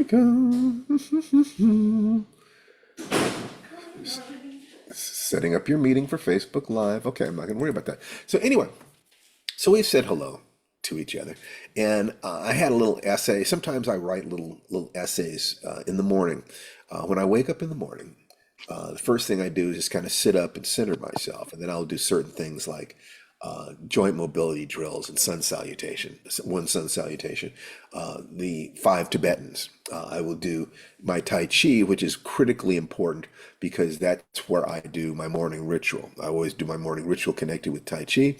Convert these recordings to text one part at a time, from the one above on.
we go. Setting up your meeting for Facebook Live. Okay, I'm not going to worry about that. So, anyway, so we said hello to each other, and I had a little essay. Sometimes I write little essays in the morning. When I wake up in the morning, the first thing I do is just kind of sit up and center myself, and then I'll do certain things like joint mobility drills and sun salutation, one sun salutation, the five Tibetans. I will do my Tai Chi, which is critically important because that's where I do my morning ritual. I always do my morning ritual connected with Tai Chi,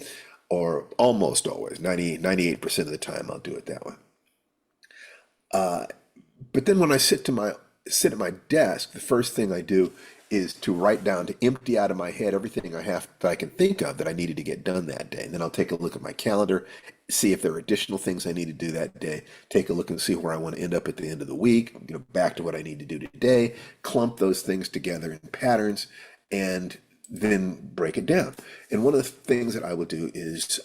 or almost always, 98% of the time I'll do it that way. But then when I sit at my desk, the first thing I do is to write down, to empty out of my head everything I have that I can think of that I needed to get done that day. And then I'll take a look at my calendar, see if there are additional things I need to do that day, take a look and see where I want to end up at the end of the week, back to what I need to do today, clump those things together in patterns, and then break it down. And one of the things that I would do is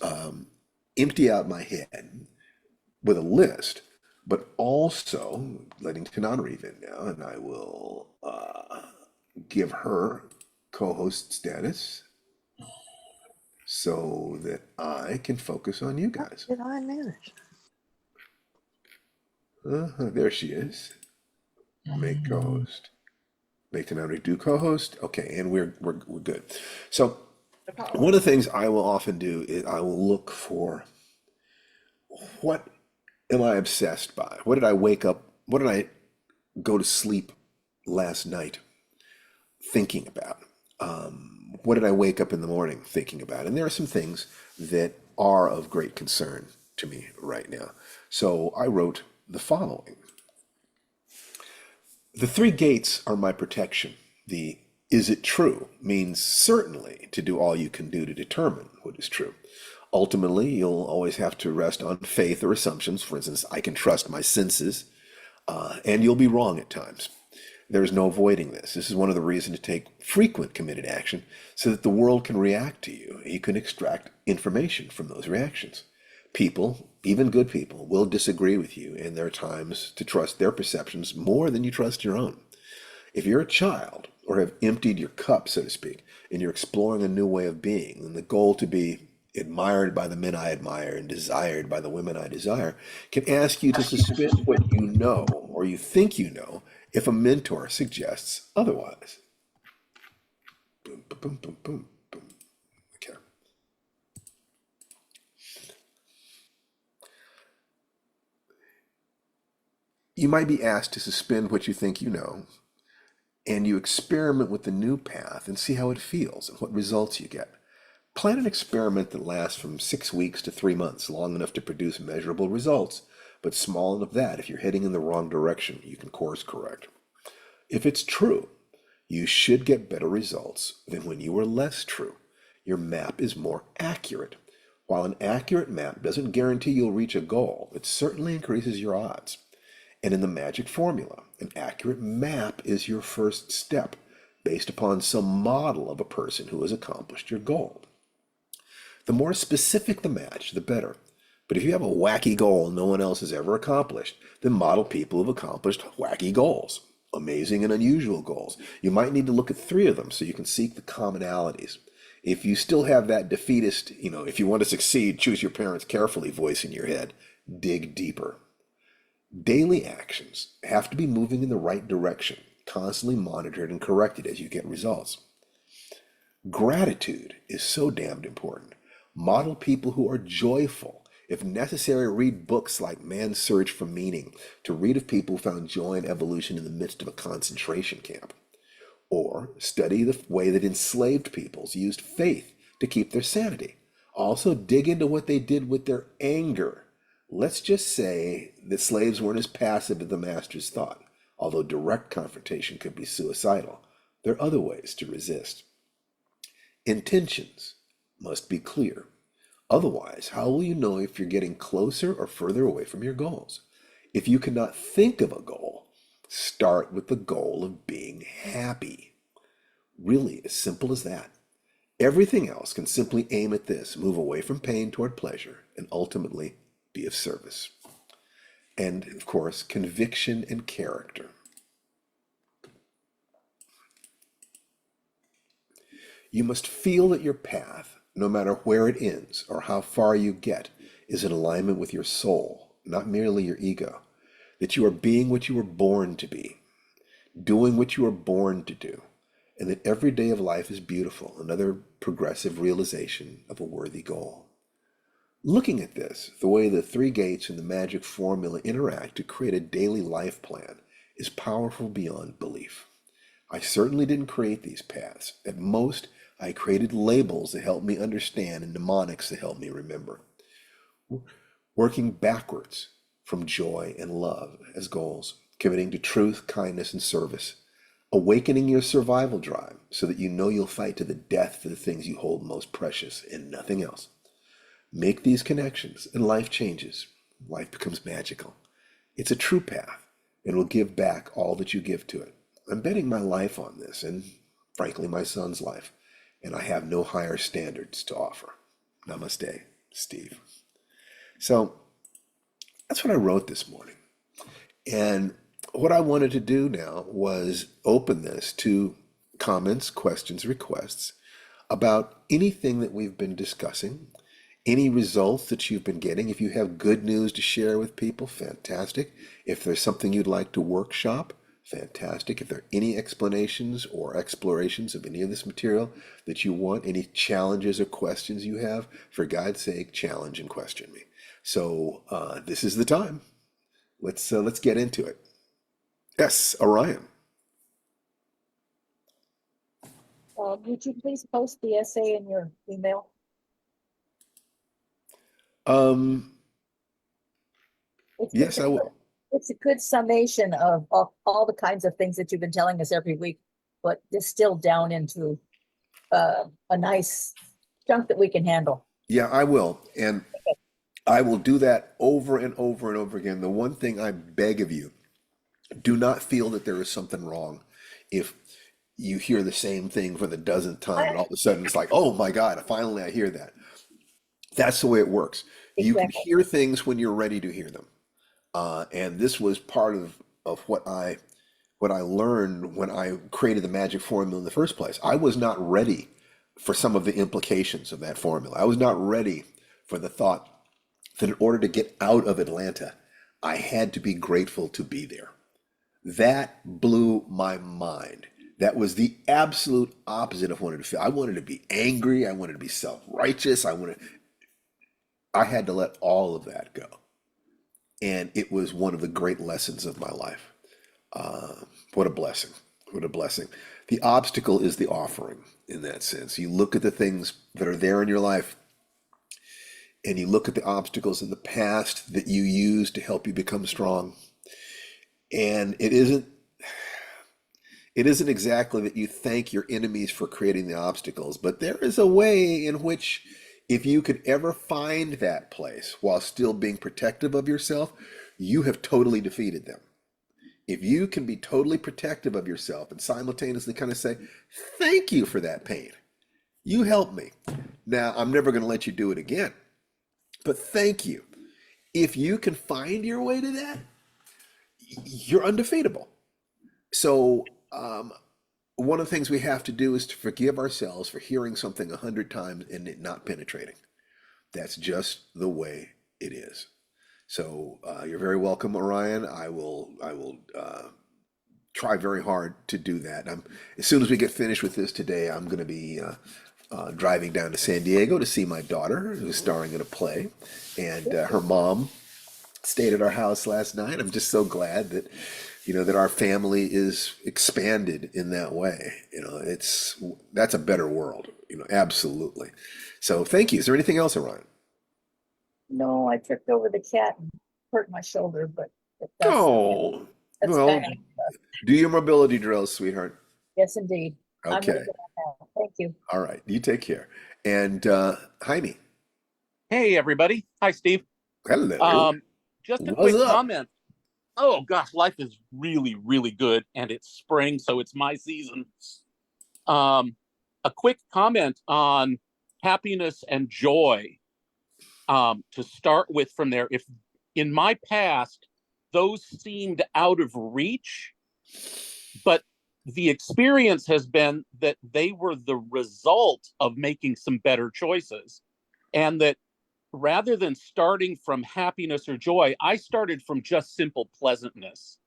empty out my head with a list, but also letting Tanana read in now, and I will give her co-host status so that I can focus on you guys. Did I manage? There she is. Make co-host. Make Tanana do co-host. Okay, and we're good. So one of the things I will often do is I will look for, what am I obsessed by? What did I wake up? What did I go to sleep last night thinking about? What did I wake up in the morning thinking about? And there are some things that are of great concern to me right now. So I wrote the following. The three gates are my protection. The is it true means certainly to do all you can do to determine what is true. Ultimately, you'll always have to rest on faith or assumptions. For instance, I can trust my senses, and you'll be wrong at times. There's no avoiding this. This is one of the reasons to take frequent committed action so that the world can react to you. You can extract information from those reactions. People, even good people, will disagree with you, and there are times to trust their perceptions more than you trust your own. If you're a child or have emptied your cup, so to speak, and you're exploring a new way of being, and the goal to be admired by the men I admire and desired by the women I desire, can ask you to suspend what you know or you think you know if a mentor suggests otherwise. Boom, boom, boom, boom, boom, boom. Okay. You might be asked to suspend what you think you know, and you experiment with the new path and see how it feels and what results you get. Plan an experiment that lasts from 6 weeks to 3 months, long enough to produce measurable results, but small enough that if you're heading in the wrong direction, you can course correct. If it's true, you should get better results than when you were less true. Your map is more accurate. While an accurate map doesn't guarantee you'll reach a goal, it certainly increases your odds. And in the magic formula, an accurate map is your first step, based upon some model of a person who has accomplished your goal. The more specific the match, the better. But if you have a wacky goal no one else has ever accomplished, then model people who've accomplished wacky goals, amazing and unusual goals. You might need to look at 3 of them so you can seek the commonalities. If you still have that defeatist, if you want to succeed, choose your parents carefully voice in your head, dig deeper. Daily actions have to be moving in the right direction, constantly monitored and corrected as you get results. Gratitude is so damned important. Model people who are joyful. If necessary, read books like Man's Search for Meaning to read of people who found joy and evolution in the midst of a concentration camp. Or study the way that enslaved peoples used faith to keep their sanity. Also dig into what they did with their anger. Let's just say that slaves weren't as passive as the masters thought. Although direct confrontation could be suicidal, there are other ways to resist. Intentions must be clear. Otherwise, how will you know if you're getting closer or further away from your goals? If you cannot think of a goal, start with the goal of being happy. Really, as simple as that. Everything else can simply aim at this, move away from pain toward pleasure, and ultimately be of service. and, of course, conviction and character. You must feel that your path, no matter where it ends or how far you get, is in alignment with your soul, not merely your ego. That you are being what you were born to be, doing what you were born to do, and that every day of life is beautiful, another progressive realization of a worthy goal. Looking at this, the way the three gates and the magic formula interact to create a daily life plan is powerful beyond belief. I certainly didn't create these paths. At most, I created labels that help me understand and mnemonics that help me remember. Working backwards from joy and love as goals, committing to truth, kindness, and service. Awakening your survival drive so that you know you'll fight to the death for the things you hold most precious and nothing else. Make these connections and life changes. Life becomes magical. It's a true path and will give back all that you give to it. I'm betting my life on this and, frankly, my son's life, and I have no higher standards to offer. Namaste, Steve. So that's what I wrote this morning. And what I wanted to do now was open this to comments, questions, requests about anything that we've been discussing, any results that you've been getting. If you have good news to share with people, fantastic. If there's something you'd like to workshop, fantastic. If there are any explanations or explorations of any of this material that you want, any challenges or questions you have, for God's sake, challenge and question me. So this is the time. Let's get into it. Yes, Orion. Would you please post the essay in your email? Um, It's, yes, I will. it's a good summation of all the kinds of things that you've been telling us every week, but distilled down into a nice chunk that we can handle. Yeah, I will. And I will do that over and over and over again. The one thing I beg of you, do not feel that there is something wrong if you hear the same thing for the dozenth time and all of a sudden it's like, oh my God, finally I hear that. That's the way it works. You can Exactly. hear things when you're ready to hear them. And this was part of what I learned when I created the magic formula in the first place. I was not ready for some of the implications of that formula. I was not ready for the thought that in order to get out of Atlanta, I had to be grateful to be there. That blew my mind. That was the absolute opposite of what I wanted to feel. I wanted to be angry. I wanted to be self-righteous. I had to let all of that go. And it was one of the great lessons of my life. What a blessing. What a blessing. The obstacle is the offering in that sense. You look at the things that are there in your life and you look at the obstacles in the past that you used to help you become strong. And it isn't exactly that you thank your enemies for creating the obstacles, but there is a way in which, if you could ever find that place while still being protective of yourself, you have totally defeated them. If you can be totally protective of yourself and simultaneously kind of say, thank you for that pain. You helped me. Now, I'm never going to let you do it again, but thank you. If you can find your way to that, you're undefeatable. So, one of the things we have to do is to forgive ourselves for hearing something 100 times and it not penetrating. That's just the way it is. So you're very welcome, Orion. I will try very hard to do that. As soon as we get finished with this today, I'm going to be driving down to San Diego to see my daughter, who's starring in a play, and her mom stayed at our house last night. I'm just so glad that that our family is expanded in that way. That's a better world. Absolutely. So thank you. Is there anything else, Orion? No, I tripped over the cat and hurt my shoulder, but that's Oh, that's kind well, of do your mobility drills, sweetheart. yes, indeed. I'm gonna Okay. get on now. Thank you. All right. You take care. And Jaime, Hey, everybody. Hi, Steve. hello. Um, just a What's quick up? comment. Oh, gosh, life is really, really good, and it's spring, so it's my season. Um, a quick comment on happiness and joy to start with from there. If in my past, those seemed out of reach, but the experience has been that they were the result of making some better choices. And that rather than starting from happiness or joy, I started from just simple pleasantness.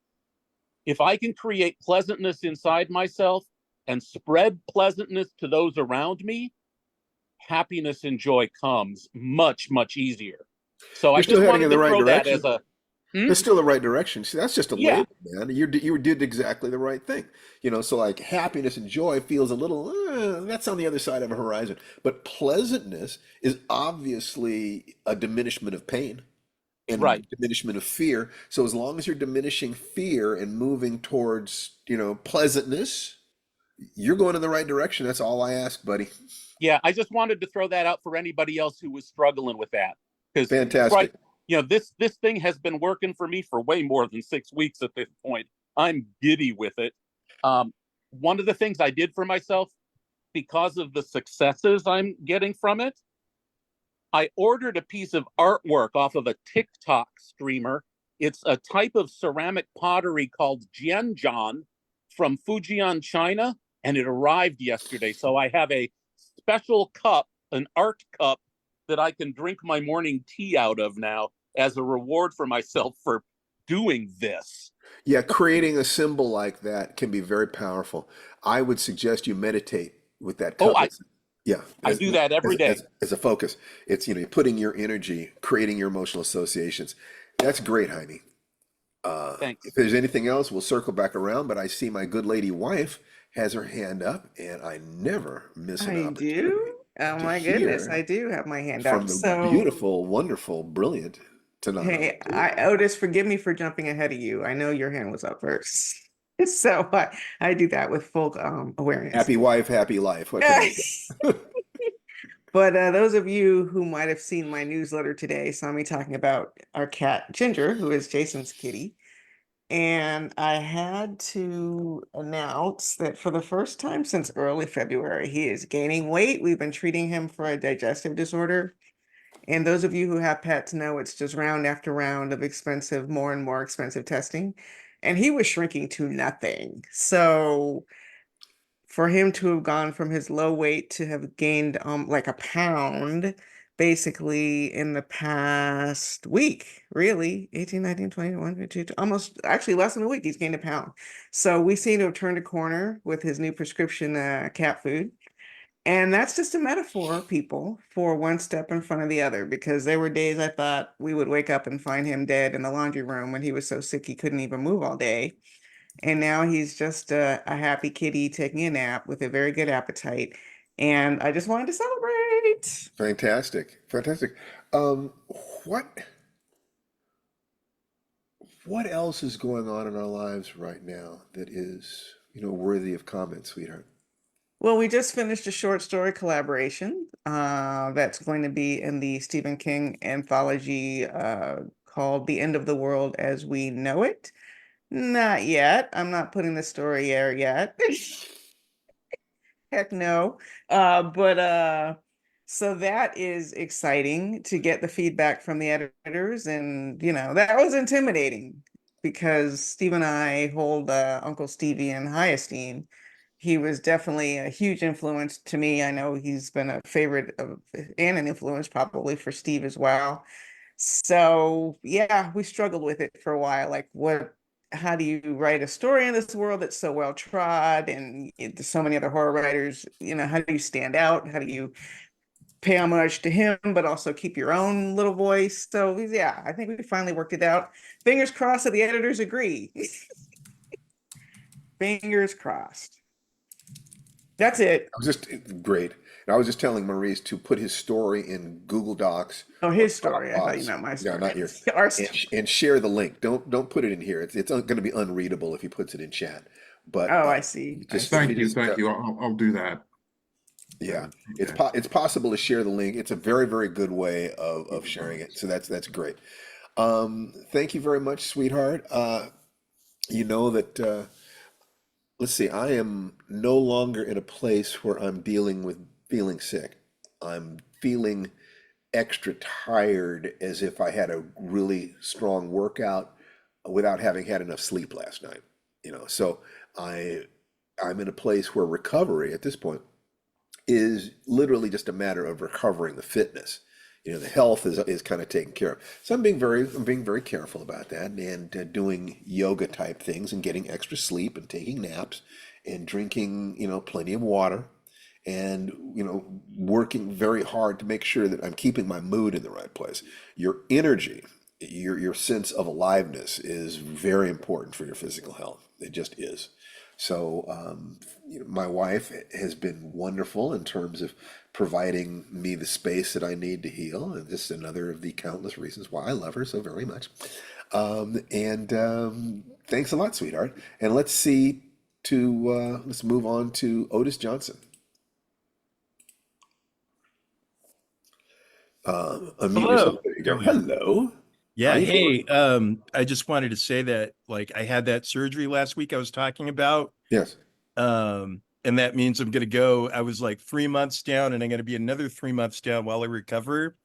If I can create pleasantness inside myself and spread pleasantness to those around me, happiness and joy comes much, much easier. So I You're still just heading wanted in the to right throw that as direction. a, It's still the right direction. See, that's just a yeah, label, man. You did exactly the right thing. So like happiness and joy feels a little, that's on the other side of a horizon. But pleasantness is obviously a diminishment of pain and right. a diminishment of fear. So as long as you're diminishing fear and moving towards, pleasantness, you're going in the right direction. That's all I ask, buddy. Yeah, I just wanted to throw that out for anybody else who was struggling with that. Because right, Fantastic. this thing has been working for me for way more than 6 weeks at this point. I'm giddy with it. One of the things I did for myself, because of the successes I'm getting from it, I ordered a piece of artwork off of a TikTok streamer. It's a type of ceramic pottery called Jianjian from Fujian, China, and it arrived yesterday. So I have a special cup, an art cup that I can drink my morning tea out of now as a reward for myself for doing this. Yeah, creating a symbol like that can be very powerful. I would suggest you meditate with that Oh, cup. Yeah, I do that every day. as a focus. It's, you're putting your energy, creating your emotional associations. That's great, Heidi. If Thanks. there's anything else, we'll circle back around, but I see my good lady wife has her hand up, and I never miss an I do. opportunity Oh to my goodness, I hear do have my hand from up. the So, beautiful, wonderful, brilliant Tanana. hey, Otis, forgive me for jumping ahead of you. I know your hand was up first. So I do that with full awareness. Happy wife, happy life. What can I say? But those of you who might have seen my newsletter today saw me talking about our cat Ginger, who is Jason's kitty. And I had to announce that for the first time since early February, he is gaining weight. We've been treating him for a digestive disorder. And those of you who have pets know it's just round after round of expensive, more and more expensive testing. And he was shrinking to nothing. So for him to have gone from his low weight to have gained like a pound basically in the past week, really 18, 19, 20, 21, 22, almost actually less than a week, he's gained a pound. So we seem to have turned a corner with his new prescription cat food. And that's just a metaphor, people, for one step in front of the other, because there were days I thought we would wake up and find him dead in the laundry room when he was so sick he couldn't even move all day. And now he's just a happy kitty taking a nap with a very good appetite. And I just wanted to celebrate. Fantastic, fantastic. Um, what what else is going on in our lives right now that is, worthy of comment, sweetheart? Well, we just finished a short story collaboration that's going to be in the Stephen King anthology called The End of the World as We Know It. Not yet. I'm not putting the story there yet. Heck no. But so that is exciting to get the feedback from the editors. And, that was intimidating because Steve and I hold Uncle Stevie in high esteem. He was definitely a huge influence to me. I know he's been a favorite of and an influence probably for Steve as well. So yeah, we struggled with it for a while. Like how do you write a story in this world that's so well trod and there's so many other horror writers, how do you stand out? How do you pay homage to him, but also keep your own little voice? So yeah, I think we finally worked it out. Fingers crossed that the editors agree. Fingers crossed. That's it. I was just great. And I was just telling Maurice to put his story in Google Docs Oh, or his story. I thought you Dropbox. meant my Yeah, story. not yours. Our And, story. and share the link. Don't put it in here. It's going to be unreadable if he puts it in chat. But Oh, I see. I just if see. you just Thank you. I'll do that. yeah, Okay. it's possible to share the link. It's a very, very good way of sharing it. So that's great. Thank you very much, sweetheart. You know that let's see, I am no longer in a place where I'm dealing with feeling sick. I'm feeling extra tired as if I had a really strong workout. without having had enough sleep last night. So I I'm in a place where recovery at this point is literally just a matter of recovering the fitness. The health is kind of taken care of. So I'm being very careful about that, and doing yoga type things and getting extra sleep and taking naps and drinking, plenty of water, and working very hard to make sure that I'm keeping my mood in the right place. Your energy, your sense of aliveness is very important for your physical health. It just is. So, my wife has been wonderful in terms of providing me the space that I need to heal, and this is another of the countless reasons why I love her so very much. And thanks a lot, sweetheart. And let's move on to Otis Johnson. Unmute yourself. Hello. There you go. Hello. How Yeah, you doing? hey, I just wanted to say that like I had that surgery last week I was talking about. Yes. And that means I'm gonna go. I was like 3 months down, and I'm gonna be another 3 months down while I recover.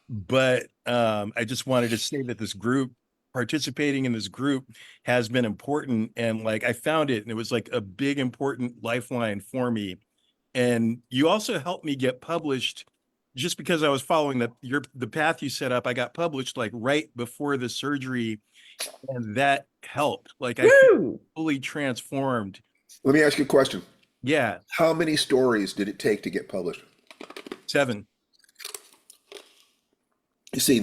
But I just wanted to say that participating in this group has been important. And like I found it, and it was like a big important lifeline for me. And you also helped me get published just because I was following the path you set up. I got published like right before the surgery, and that helped. Like I feel Woo! fully transformed. Let me ask you a question. Yeah, How many stories did it take to get published? 7. You see,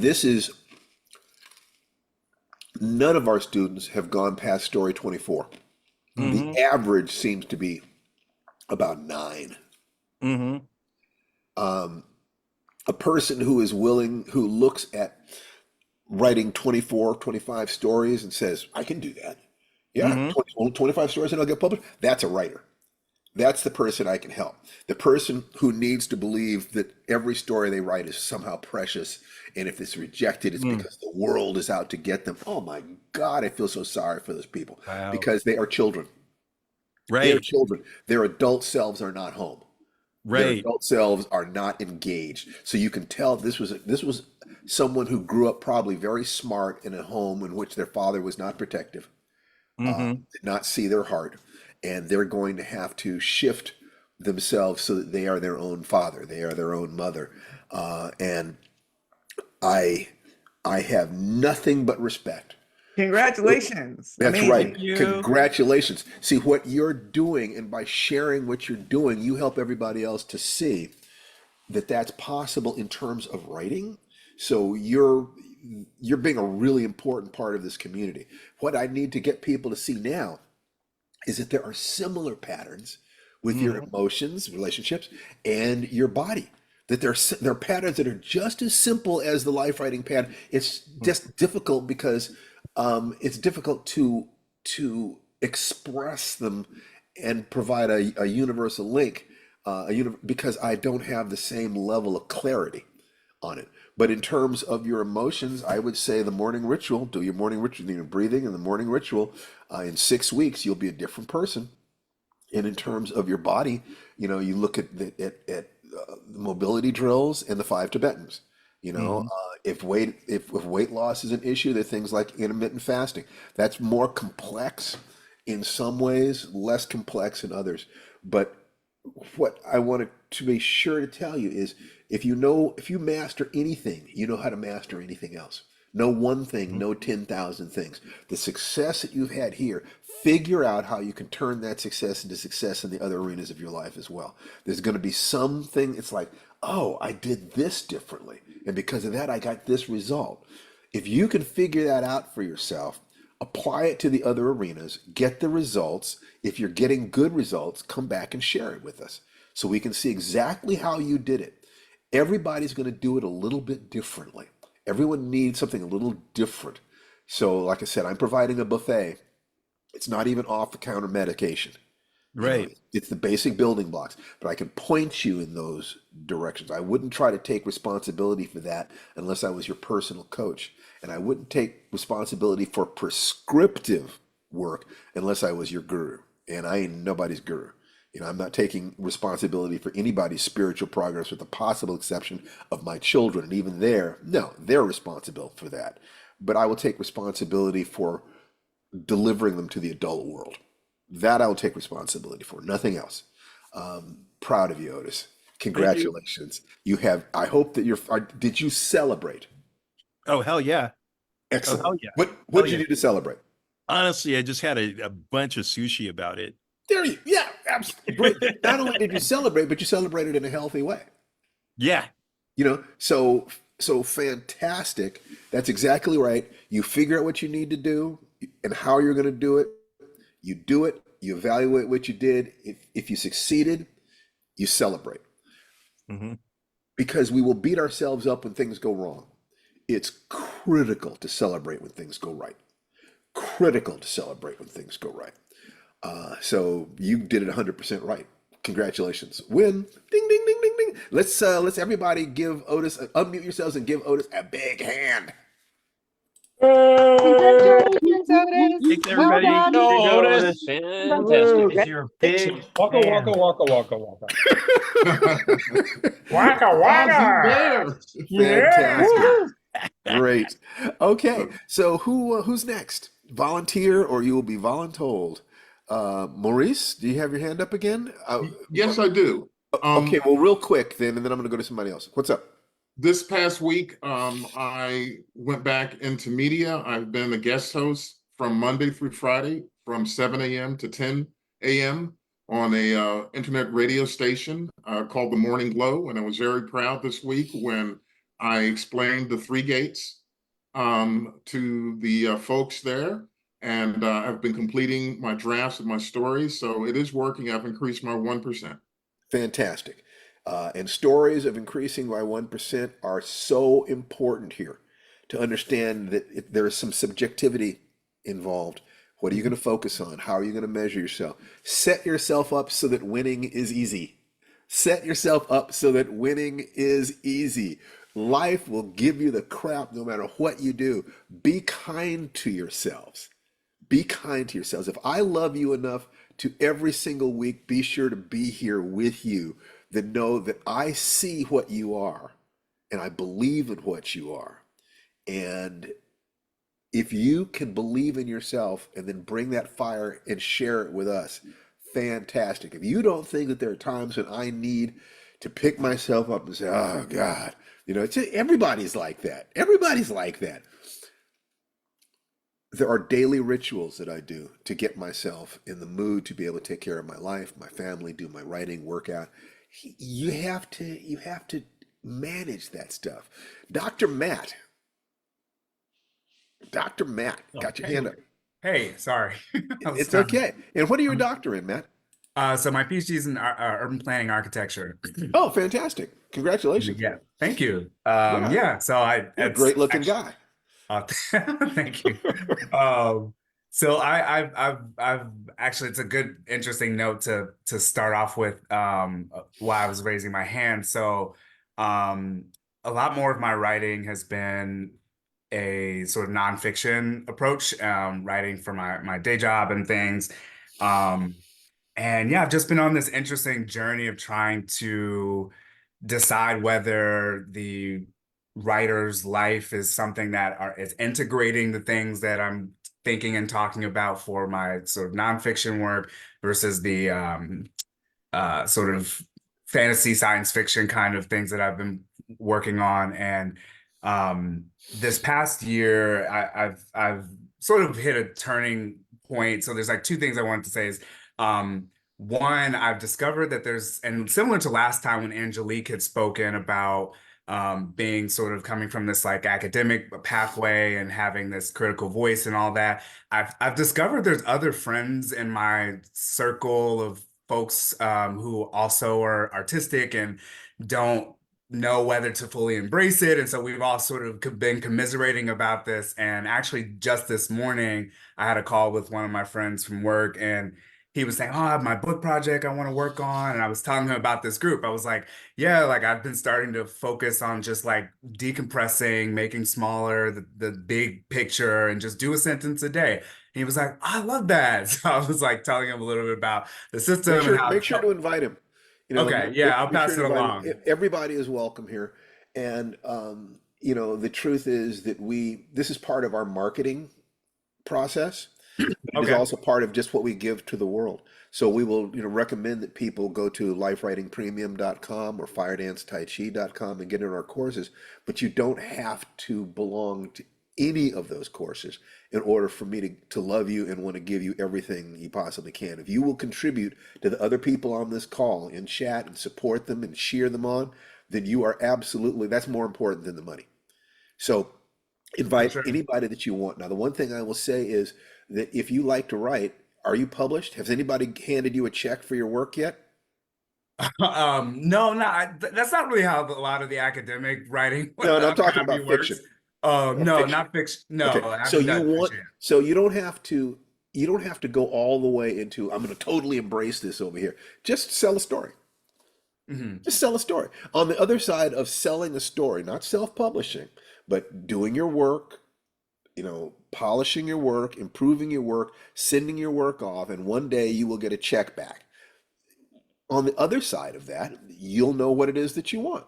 none of our students have gone past story 24. Mm-hmm. The average seems to be about 9. Mm-hmm. A person who looks at writing 24, 25 stories and says, I can do that. Yeah, Mm-hmm. 25 stories and I'll get published. That's a writer. That's the person I can help. The person who needs to believe that every story they write is somehow precious, and if it's rejected, it's because the world is out to get them. Oh my God, I feel so sorry for those people, Wow. because they are children. They are Right. children. Their adult selves are not home. Their Right. adult selves are not engaged. So you can tell this was someone who grew up probably very smart in a home in which their father was not protective, Mm-hmm. did not see their heart, and they're going to have to shift themselves so that they are their own father, they are their own mother, and I I have nothing but respect. Congratulations. That's Amazing. right. you. Congratulations. See what you're doing, and by sharing what you're doing, you help everybody else to see that that's possible in terms of writing. So you're being a really important part of this community. What I need to get people to see now is that there are similar patterns with your Mm-hmm. emotions, relationships, and your body. That there are patterns that are just as simple as the life writing pattern. It's just difficult because it's difficult to express them and provide a universal link, because I don't have the same level of clarity on it. But in terms of your emotions, I would say the morning ritual, do your morning ritual, your breathing and the morning ritual. In 6 weeks, you'll be a different person. And in terms of your body, you look at mobility drills and the 5 Tibetans. Mm-hmm. If weight loss is an issue, there are things like intermittent fasting. That's more complex in some ways, less complex in others. But what I wanted to be sure to tell you is, if you master anything, you know how to master anything else. No one thing, no 10,000 things. The success that you've had here, figure out how you can turn that success into success in the other arenas of your life as well. There's going to be something, it's like, oh, I did this differently, and because of that, I got this result. If you can figure that out for yourself, apply it to the other arenas, get the results. If you're getting good results, come back and share it with us so we can see exactly how you did it. Everybody's going to do it a little bit differently. Everyone needs something a little different. So, like I said, I'm providing a buffet. It's not even off the counter medication. Right. It's the basic building blocks, but I can point you in those directions. I wouldn't try to take responsibility for that unless I was your personal coach. And I wouldn't take responsibility for prescriptive work unless I was your guru. And I ain't nobody's guru. I'm not taking responsibility for anybody's spiritual progress with the possible exception of my children. And even they're responsible for that. But I will take responsibility for delivering them to the adult world. That I'll take responsibility for, nothing else. Proud of you, Otis. Thank you. Congratulations. You have, I hope that did you celebrate? Oh, hell yeah. Oh, Excellent. hell yeah. What Hell did you yeah. do to celebrate? Honestly, I just had a bunch of sushi about it. There you, yeah, absolutely great. Not only did you celebrate, but you celebrated in a healthy way. Yeah. So fantastic. That's exactly right. You figure out what you need to do and how you're going to do it. You do it. You evaluate what you did. If you succeeded, you celebrate, Hmm. because we will beat ourselves up when things go wrong. It's critical to celebrate when things go right. Critical to celebrate when things go right. So you did it 100% right. Congratulations. Win. Ding, ding, ding, ding, ding. Let's everybody give Otis, unmute yourselves and give Otis a big hand. Congratulations, Thanks, Otis. Well everybody. done. Go, Go, Otis. Otis. Fantastic. It's your big Waka waka fan. waka waka waka. Waka Ozzy waka. Bear. Yeah. Fantastic. Great. Okay. So who's next? Volunteer or you will be voluntold. Maurice, do you have your hand up again? Yes, I do. Okay, well, real quick then, and then I'm going to go to somebody else. What's up? This past week, I went back into media. I've been a guest host from Monday through Friday from 7 a.m. to 10 a.m. on a internet radio station called The Morning Glow. And I was very proud this week when I explained the three gates to the folks there. And I've been completing my drafts of my stories. So it is working. I've increased my 1%. Fantastic. And stories of increasing by 1% are so important here to understand that there is some subjectivity involved. What are you going to focus on? How are you going to measure yourself? Set yourself up so that winning is easy. Set yourself up so that winning is easy. Life will give you the crap no matter what you do. Be kind to yourselves. Be kind to yourselves. If I love you enough to every single week be sure to be here with you, then know that I see what you are and I believe in what you are. And if you can believe in yourself and then bring that fire and share it with us, fantastic. If you don't think that there are times when I need to pick myself up and say, oh God, everybody's like that. Everybody's like that. There are daily rituals that I do to get myself in the mood to be able to take care of my life, my family, do my writing, work out. You have to manage that stuff. Dr. Matt. Dr. Matt, Oh, got your hey. hand up. Hey, sorry. I was It's trying to- okay. And what are you a doctor in, Matt? So my PhD is in urban planning architecture. Oh, fantastic. Congratulations. Yeah, thank you. Yeah. Yeah, so You're a great looking guy. Thank you. So I've actually, it's a good, interesting note to start off with why I was raising my hand. So a lot more of my writing has been a sort of nonfiction approach, writing for my day job and things. And yeah, I've just been on this interesting journey of trying to decide whether the writer's life is something that is integrating the things that I'm thinking and talking about for my sort of nonfiction work versus the sort of fantasy science fiction kind of things that I've been working on. And this past year, I've sort of hit a turning point. So there's like two things I wanted to say is one, I've discovered that and similar to last time when Angelique had spoken about being sort of coming from this like academic pathway and having this critical voice and all that, I've discovered there's other friends in my circle of folks who also are artistic and don't know whether to fully embrace it. And so we've all sort of been commiserating about this. And actually just this morning, I had a call with one of my friends from work, and he was saying, oh, I have my book project I want to work on. And I was telling him about this group. I was like, yeah, like I've been starting to focus on just like decompressing, making smaller the big picture, and just do a sentence a day. And he was like, I love that. So I was like telling him a little bit about the system and how Make sure to invite him. Okay, yeah, I'll make pass sure it to invite along. him. Everybody is welcome here. And the truth is that this is part of our marketing process. But it is Okay. also part of just what we give to the world. So we will, recommend that people go to lifewritingpremium.com or firedancetaichi.com and get in our courses, but you don't have to belong to any of those courses in order for me to love you and want to give you everything you possibly can. If you will contribute to the other people on this call in chat and support them and cheer them on, then you are absolutely, that's more important than the money. So For invite sure. anybody that you want. Now, the one thing I will say is that if you like to write, are you published? Has anybody handed you a check for your work yet? No, that's not really how a lot of the academic writing No, no, I'm talking economy about fiction. works. About No, fiction. not fiction. No, Okay, I so haven't you done want, fiction yet. so you don't have to go all the way into, I'm going to totally embrace this over here. Just sell a story. Mhm. Just sell a story. On the other side of selling a story, not self-publishing, but doing your work, polishing your work, improving your work, sending your work off, and one day you will get a check back. On the other side of that, you'll know what it is that you want.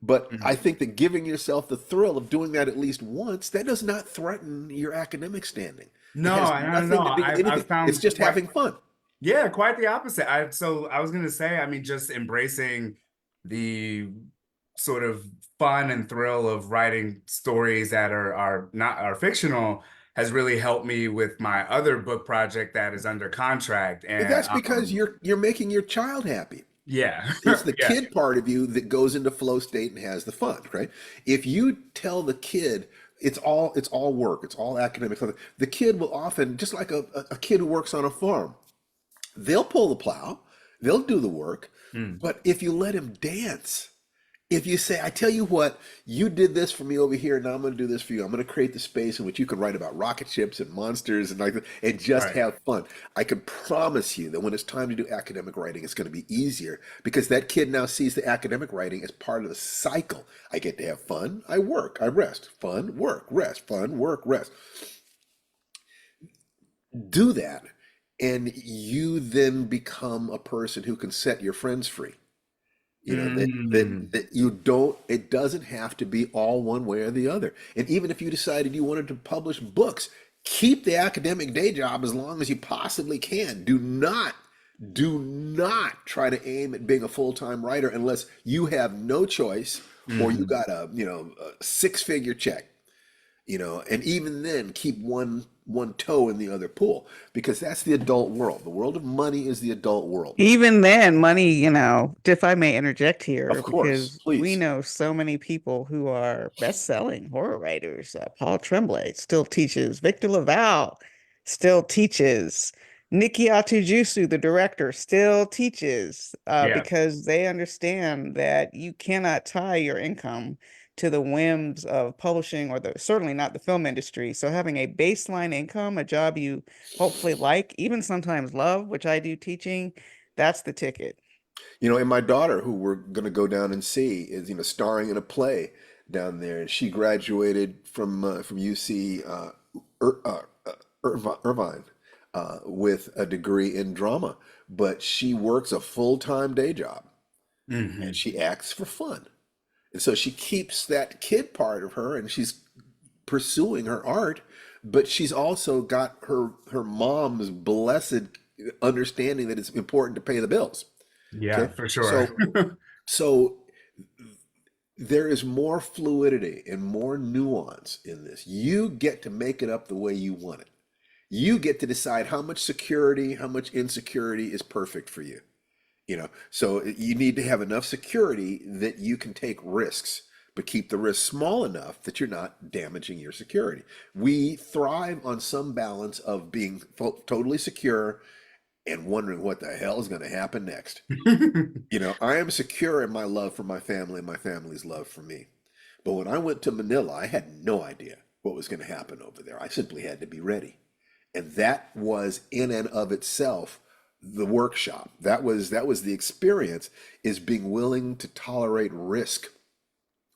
But I Mhm. think that giving yourself the thrill of doing that at least once, that does not threaten your academic standing. It No, has I don't know. nothing to do with I've anything. It's found just quite having fun. Yeah, quite the opposite. I was gonna say, I mean, just embracing the sort of fun and thrill of writing stories that are fictional has really helped me with my other book project that is under contract. And That's because you're making your child happy. yeah, It's the yeah, kid part of you that goes into flow state and has the fun, right? If you tell the kid it's all work, it's all academic, the kid will often, just like a kid who works on a farm, they'll pull the plow, they'll do the work, Mm, but if you let him dance, if you say, I tell you what, you did this for me over here, now I'm going to do this for you. I'm going to create the space in which you can write about rocket ships and monsters and like that, and just right. have fun. I can promise you that when it's time to do academic writing, it's going to be easier because that kid now sees the academic writing as part of the cycle. I get to have fun, I work, I rest, fun, work, rest, fun, work, rest. Do that, and you then become a person who can set your friends free. That Mm, that you don't, it doesn't have to be all one way or the other. And even if you decided you wanted to publish books, keep the academic day job as long as you possibly can. Do not try to aim at being a full-time writer unless you have no choice or you mhm. got a six-figure check. And even then keep one toe in the other pool, because that's the adult world. The world of money is the adult world. Even then, money, if I may interject Of here, course, because we please. know so many people who are best-selling horror writers. Paul Tremblay still teaches. Victor LaValle still teaches. Nikki Atujusu, the director, still teaches Yeah. because they understand that you cannot tie your income to the whims of publishing or certainly not the film industry. So having a baseline income, a job you hopefully like, even sometimes love, which I do teaching, that's the ticket. And my daughter, who we're going to go down and see, is starring in a play down there, and she graduated from UC Irvine with a degree in drama, but she works a full-time day job and Hmm. she acts for fun, and so she keeps that kid part of her, and she's pursuing her art, but she's also got her mom's blessed understanding that it's important to pay the bills. Yeah, Okay, for sure. so there is more fluidity and more nuance in this. You get to make it up the way you want it. You get to decide how much security, how much insecurity is perfect for you. So you need to have enough security that you can take risks, but keep the risk small enough that you're not damaging your security. We thrive on some balance of being totally secure and wondering what the hell is going to happen next. I am secure in my love for my family and my family's love for me. But when I went to Manila, I had no idea what was going to happen over there. I simply had to be ready. And that was in and of itself the workshop. That was the experience, is being willing to tolerate risk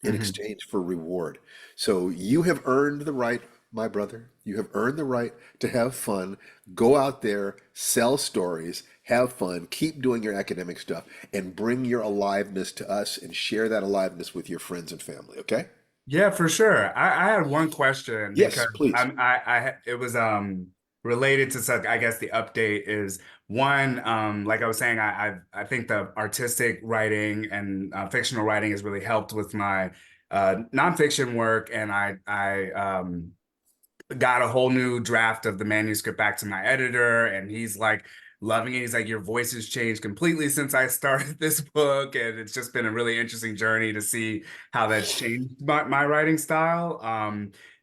in Mhm. exchange for reward. So you have earned the right, my brother. You have earned the right to have fun. Go out there, sell stories, have fun, keep doing your academic stuff, and bring your aliveness to us and share that aliveness with your friends and family. Okay? Yeah, for sure. I had one question because Yes, please. it was related to such, I guess the update is one, like I was saying, I think the artistic writing and fictional writing has really helped with my nonfiction work, and I got a whole new draft of the manuscript back to my editor, and he's like loving it. He's like, your voice has changed completely since I started this book, and it's just been a really interesting journey to see how that's changed my writing style.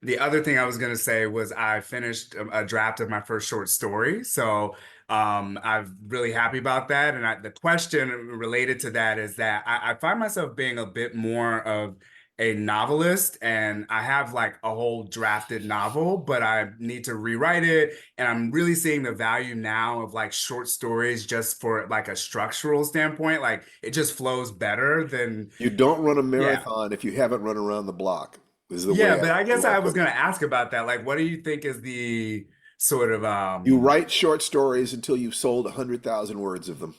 The other thing I was going to say was I finished a draft of my first short story, so I'm really happy about that. And the question related to that is that I find myself being a bit more of a novelist, and I have like a whole drafted novel, but I need to rewrite it. And I'm really seeing the value now of like short stories just for like a structural standpoint. Like it just flows better than, You don't run a yeah. marathon if you haven't run around the block, is the Yeah, way but I the guess way I I was put it. going to ask about that. Like, what do you think is the sort of, You write short stories until you've sold 100,000 words of them.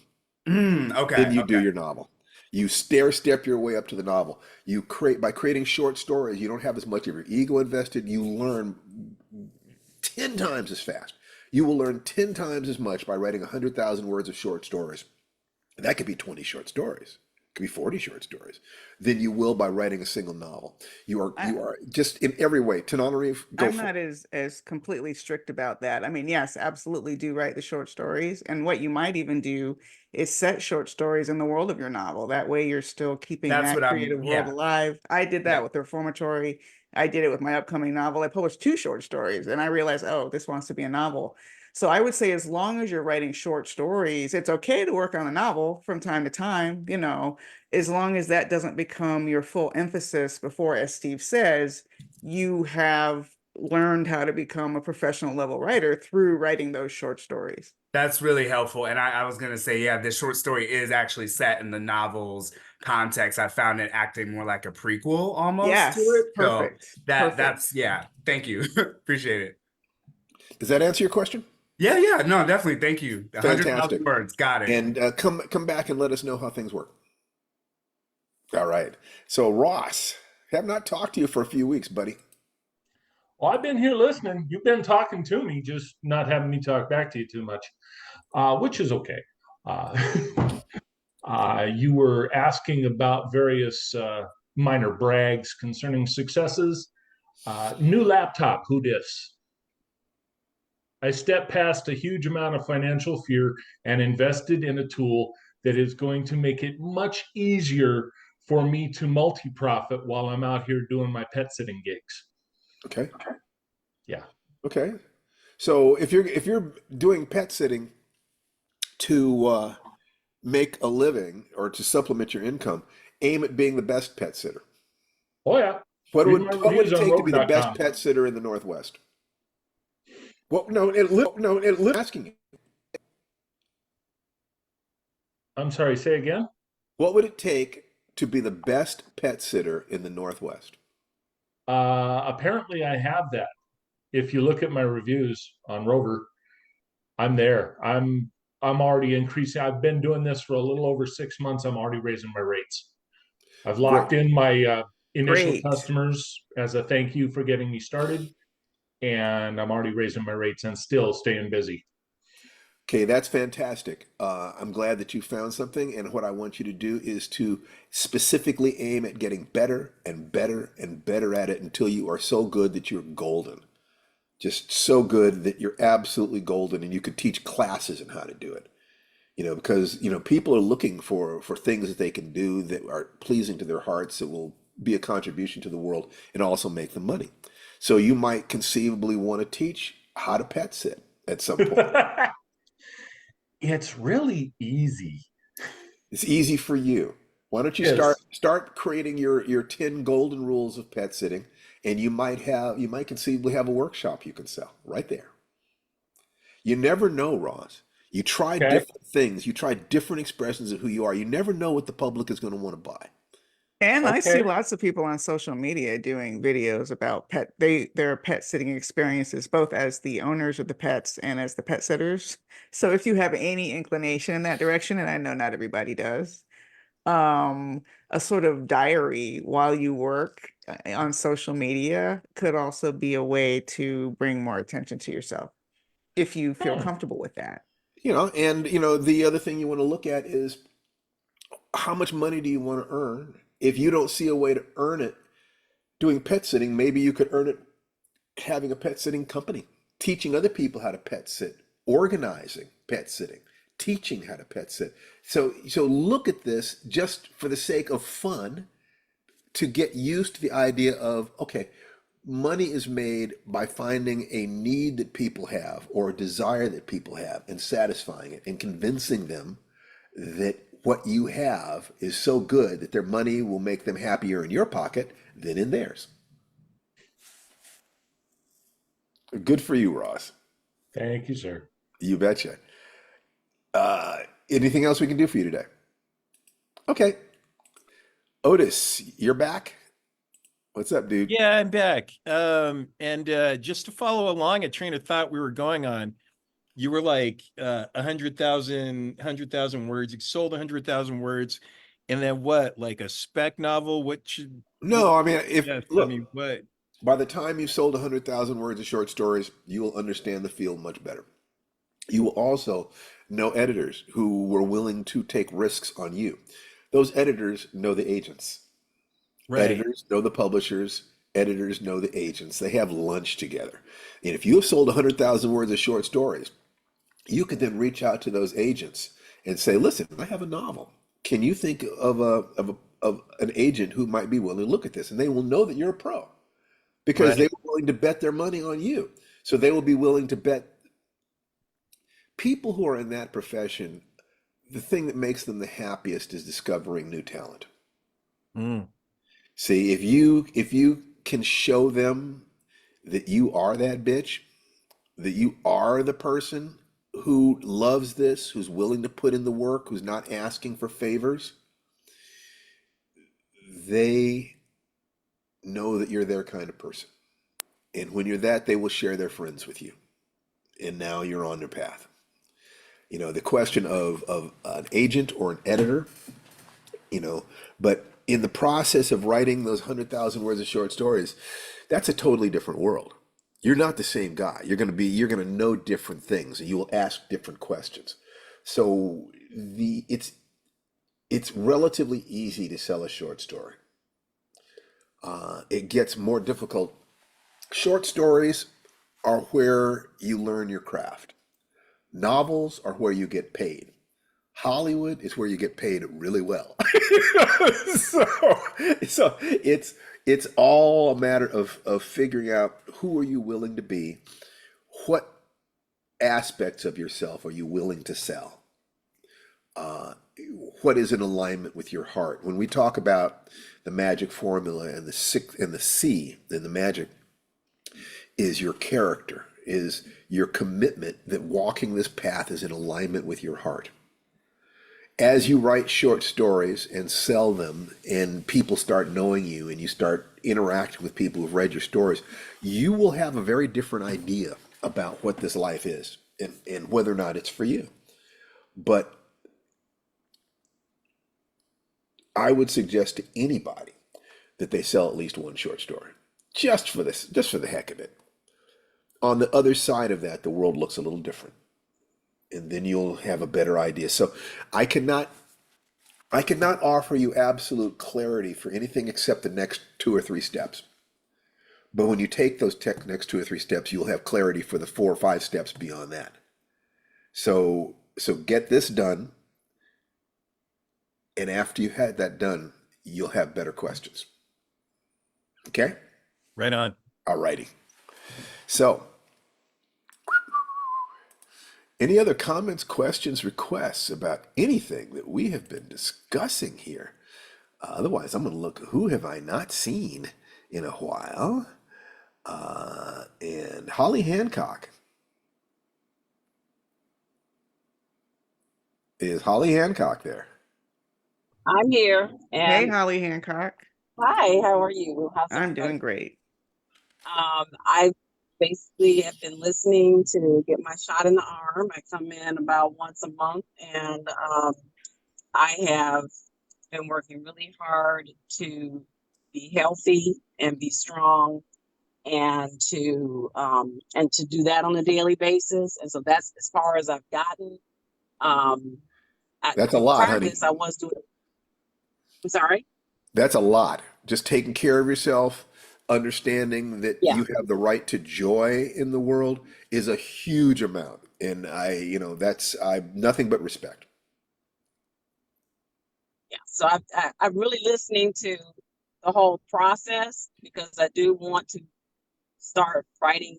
Then okay, you do okay. your novel. You stair step your way up to the novel. You create by creating short stories, you don't have as much of your ego invested. You learn 10 times as fast. You will learn 10 times as much by writing 100,000 words of short stories. And that could be 20 short stories. It could be 40 short stories. Than you will by writing a single novel. I, You are just in every way. Tananarive, go I'm for not it. as completely strict about that. I mean, yes, absolutely do write the short stories. And what you might even do is set short stories in the world of your novel. That way you're still keeping That's what that creative world yeah, alive. I did that yeah. with the Reformatory. I did it with my upcoming novel. I published 2 short stories and I realized, oh, this wants to be a novel. So I would say as long as you're writing short stories, it's okay to work on a novel from time to time, as long as that doesn't become your full emphasis before, as Steve says, you have learned how to become a professional level writer through writing those short stories. That's really helpful. And I was gonna say, yeah, this short story is actually set in the novel's context. I found it acting more like a prequel almost to Yes, it. So perfect. Perfect. that's yeah, thank you. Appreciate it. Does that answer your question? Yeah, yeah, no, definitely. Thank you. 100,000 Fantastic. words. Got it. And come back and let us know how things work. All right. So Ross, have not talked to you for a few weeks, buddy. Well, I've been here listening. You've been talking to me, just not having me talk back to you too much, which is okay. Uh, you were asking about various minor brags concerning successes. New laptop, who dis? I stepped past a huge amount of financial fear and invested in a tool that is going to make it much easier for me to multi-profit while I'm out here doing my pet sitting gigs. Okay. Yeah. Okay. So if you're doing pet sitting to make a living or to supplement your income, aim at being the best pet sitter. Oh yeah. Read my What would reviews it on take to be the best rover.com. pet sitter in the Northwest? What? No, it asking you. I'm sorry, say again? What would it take to be the best pet sitter in the Northwest? Apparently I have that. If you look at my reviews on Rover, I'm there. I'm already increasing. I've been doing this for a little over 6 months. I'm already raising my rates. I've Great. locked in my initial Great. customers as a thank you for getting me started, and I'm already raising my rates and still staying busy. Okay, that's fantastic. I'm glad that you found something, and what I want you to do is to specifically aim at getting better and better and better at it until you are so good that you're golden. Just so good that you're absolutely golden, and you could teach classes on how to do it. Because people are looking for things that they can do that are pleasing to their hearts, that will be a contribution to the world and also make them money. So you might conceivably want to teach how to pet sit at some point. It's really easy. It's easy for you. Why don't you start Yes. start creating your 10 golden rules of pet sitting, and you might conceivably have a workshop you can sell right there. You never know, Ross. You try Okay. different things, you try different expressions of who you are. You never know what the public is going to want to buy. And I see Okay. lots of people on social media doing videos about their pet sitting experiences, both as the owners of the pets and as the pet sitters. So if you have any inclination in that direction, and I know not everybody does, a sort of diary while you work on social media could also be a way to bring more attention to yourself. if you feel Hmm. comfortable with that. And the other thing you want to look at is how much money do you want to earn? If you don't see a way to earn it doing pet sitting, maybe you could earn it having a pet sitting company, teaching other people how to pet sit, organizing pet sitting, teaching how to pet sit. So look at this just for the sake of fun, to get used to the idea of, okay, money is made by finding a need that people have or a desire that people have and satisfying it and convincing them that what you have is so good that their money will make them happier in your pocket than in theirs. Good for you, Ross. Thank you, sir. You betcha. Uh, Anything else we can do for you today? Okay. Otis, you're back. What's up, dude? Yeah, I'm back. And just to follow along a train of thought we were going on, you were like 100,000 words. You sold 100,000 words, and then what? Like a spec novel? What No, I mean, yes, I look, mean, what? by the time you've sold 100,000 words of short stories, you will understand the field much better. You will also know editors who were willing to take risks on you. Those editors know the agents. Right. Editors know the publishers. Editors know the agents. They have lunch together. And if you have sold 100,000 words of short stories, you can then reach out to those agents and say, "Listen, I have a novel. Can you think of an agent who might be willing to look at this?" And they will know that you're a pro because they Right. were willing to bet their money on you. So they will be willing to bet. People who are in that profession, the thing that makes them the happiest is discovering new talent. Mm, See, if you can show them that you are that bitch, that you are the person who loves this, who's willing to put in the work, who's not asking for favors, they know that you're their kind of person. And when you're that, they will share their friends with you. And now you're on their path. The question of an agent or an editor, you know, but in the process of writing those 100,000 words of short stories, that's a totally different world. You're not the same guy. You're going to know different things and you will ask different questions. So it's relatively easy to sell a short story. It gets more difficult. Short stories are where you learn your craft. Novels are where you get paid. Hollywood is where you get paid really well. so, so it's all a matter of figuring out who are you willing to be, what aspects of yourself are you willing to sell, uh, what is in alignment with your heart. When we talk about the magic formula and the six and the C and the magic is your character, is your commitment that walking this path is in alignment with your heart. As you write short stories and sell them and people start knowing you and you start interacting with people who've read your stories, you will have a very different idea about what this life is and whether or not it's for you. But I would suggest to anybody that they sell at least one short story. Just for the heck of it. On the other side of that, the world looks a little different. And then you'll have a better idea. So I cannot offer you absolute clarity for anything except the next 2 or 3 steps. But when you take those next 2 or 3 steps, you'll have clarity for the 4 or 5 steps beyond that. So get this done, and after you had that done, you'll have better questions. Okay? right on. Alrighty. So, any other comments, questions, requests about anything that we have been discussing here? Otherwise, I'm going to look, who have I not seen in a while? And Holly Hancock. Is Holly Hancock there? I'm here. Hey, And Holly Hancock. hi, how are you? How's I'm everybody? doing great. I basically have been listening to get my shot in the arm. I come in about once a month, and I have been working really hard to be healthy and be strong and to do that on a daily basis. And so that's as far as I've gotten. That's a lot, Prior to honey. this, I was doing. I'm sorry. That's a lot. Just taking care of yourself, understanding that Yeah. you have the right to joy in the world is a huge amount. And I'm nothing but respect. Yeah. So I'm really listening to the whole process because I do want to start writing